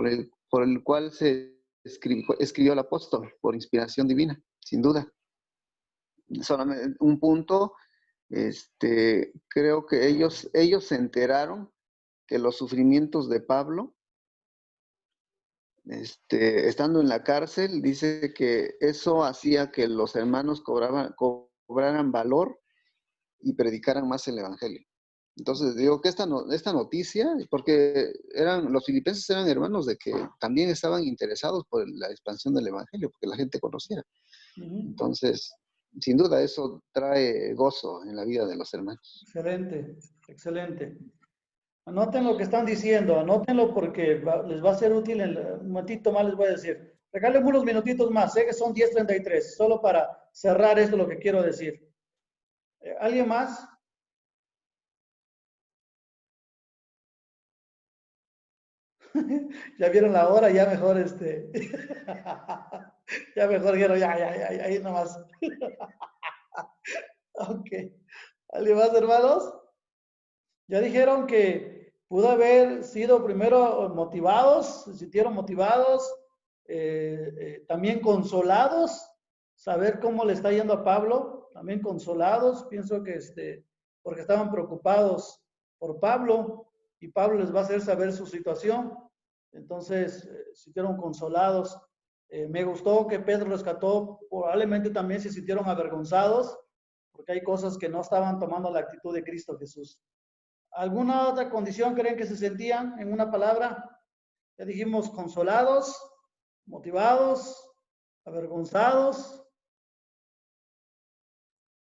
el cual se escribió el apóstol, por inspiración divina, sin duda. Solamente un punto, creo que ellos se enteraron que los sufrimientos de Pablo, estando en la cárcel, dice que eso hacía que los hermanos cobraran valor y predicaran más el evangelio. Entonces digo que esta noticia, porque los filipenses eran hermanos de que también estaban interesados por la expansión del evangelio, porque la gente conociera. Entonces, sin duda eso trae gozo en la vida de los hermanos. Excelente, excelente. Anoten lo que están diciendo, anótenlo porque les va a ser útil. Un momentito más les voy a decir. Regálenme unos minutitos más, sé que son 10:33, solo para cerrar esto lo que quiero decir. ¿Alguien más? Ya vieron la hora, ya mejor ya mejor quiero, ya, ahí nomás. Ok. ¿Alguien más, hermanos? Ya dijeron que pudo haber sido primero motivados, se sintieron motivados, también consolados, saber cómo le está yendo a Pablo, también consolados, pienso que porque estaban preocupados por Pablo y Pablo les va a hacer saber su situación, entonces se sintieron consolados. Me gustó que Pedro rescató, probablemente también se sintieron avergonzados, porque hay cosas que no estaban tomando la actitud de Cristo Jesús. ¿Alguna otra condición creen que se sentían en una palabra? Ya dijimos consolados, motivados, avergonzados,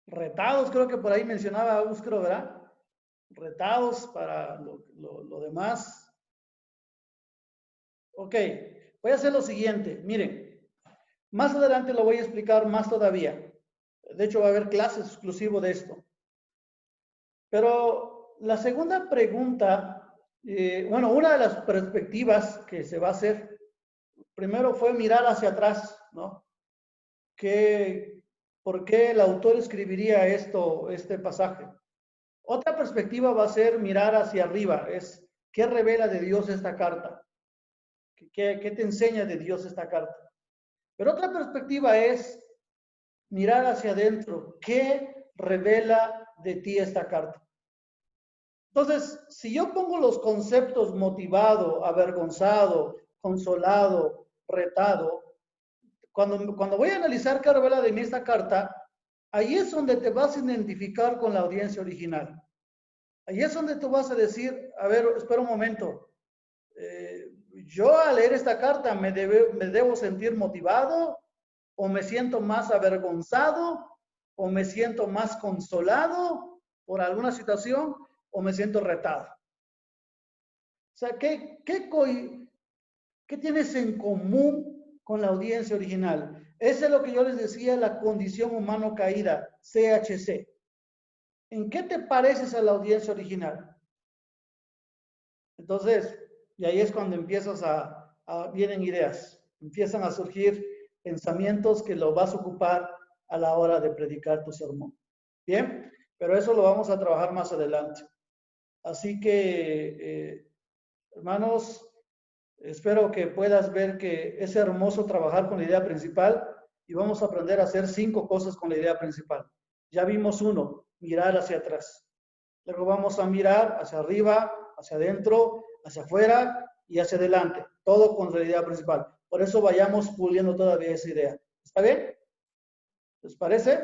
retados, creo que por ahí mencionaba Auskro, ¿verdad? Retados para lo demás. Ok, voy a hacer lo siguiente, miren, más adelante lo voy a explicar más todavía. De hecho va a haber clases exclusivas de esto. Pero la segunda pregunta, una de las perspectivas que se va a hacer, primero fue mirar hacia atrás, ¿no? ¿Qué por qué el autor escribiría este pasaje. Otra perspectiva va a ser mirar hacia arriba, es ¿qué revela de Dios esta carta? ¿Qué te enseña de Dios esta carta? Pero otra perspectiva es mirar hacia adentro, ¿qué revela de ti esta carta? Entonces, si yo pongo los conceptos motivado, avergonzado, consolado, retado, cuando voy a analizar qué revela de mí esta carta, ahí es donde te vas a identificar con la audiencia original. Ahí es donde tú vas a decir, a ver, espera un momento, yo al leer esta carta me debo sentir motivado, o me siento más avergonzado, o me siento más consolado por alguna situación, o me siento retado. O sea, ¿qué tienes en común con la audiencia original? Eso es lo que yo les decía, la condición humano caída, CHC. ¿En qué te pareces a la audiencia original? Entonces, y ahí es cuando empiezas vienen ideas, empiezan a surgir pensamientos que lo vas a ocupar a la hora de predicar tu sermón. Bien, pero eso lo vamos a trabajar más adelante. Así que, hermanos, espero que puedas ver que es hermoso trabajar con la idea principal y vamos a aprender a hacer 5 cosas con la idea principal. Ya vimos 1, mirar hacia atrás. Luego vamos a mirar hacia arriba, hacia adentro, hacia afuera y hacia adelante. Todo con la idea principal. Por eso vayamos puliendo todavía esa idea. ¿Está bien? ¿Les parece?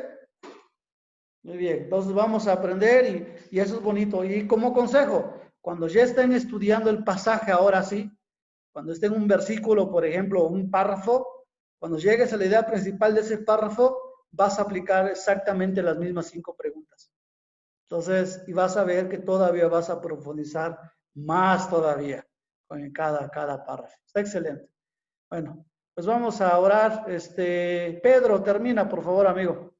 Muy bien. Entonces vamos a aprender y eso es bonito. Y como consejo, cuando ya estén estudiando el pasaje ahora sí, cuando esté en un versículo, por ejemplo, un párrafo, cuando llegues a la idea principal de ese párrafo, vas a aplicar exactamente las mismas 5 preguntas. Entonces, y vas a ver que todavía vas a profundizar más todavía con cada párrafo. Está excelente. Bueno, pues vamos a orar. Pedro, termina, por favor, amigo.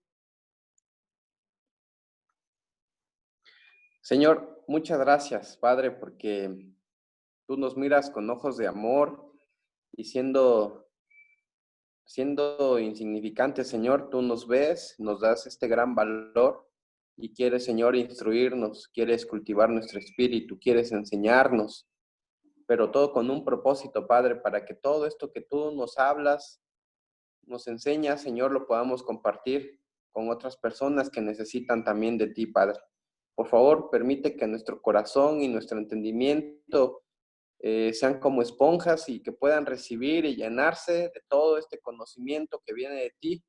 Señor, muchas gracias, Padre, porque tú nos miras con ojos de amor y siendo insignificantes, Señor, tú nos ves, nos das este gran valor y quieres, Señor, instruirnos, quieres cultivar nuestro espíritu, quieres enseñarnos, pero todo con un propósito, Padre, para que todo esto que tú nos hablas, nos enseñas, Señor, lo podamos compartir con otras personas que necesitan también de ti, Padre. Por favor, permite que nuestro corazón y nuestro entendimiento sean como esponjas y que puedan recibir y llenarse de todo este conocimiento que viene de ti,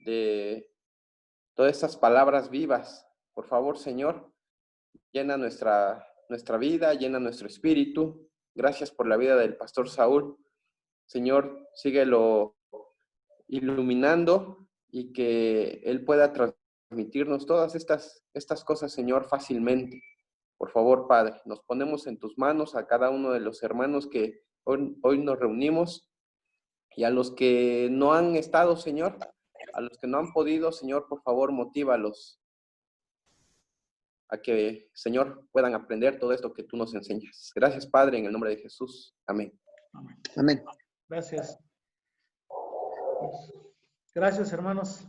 de todas estas palabras vivas. Por favor, Señor, llena nuestra vida, llena nuestro espíritu. Gracias por la vida del pastor Saúl. Señor, síguelo iluminando y que él pueda transmitirnos todas estas cosas, Señor, fácilmente. Por favor, Padre, nos ponemos en tus manos a cada uno de los hermanos que hoy nos reunimos y a los que no han estado, Señor, a los que no han podido, Señor, por favor, motívalos a que, Señor, puedan aprender todo esto que tú nos enseñas. Gracias, Padre, en el nombre de Jesús. Amén. Amén. Gracias. Gracias, hermanos.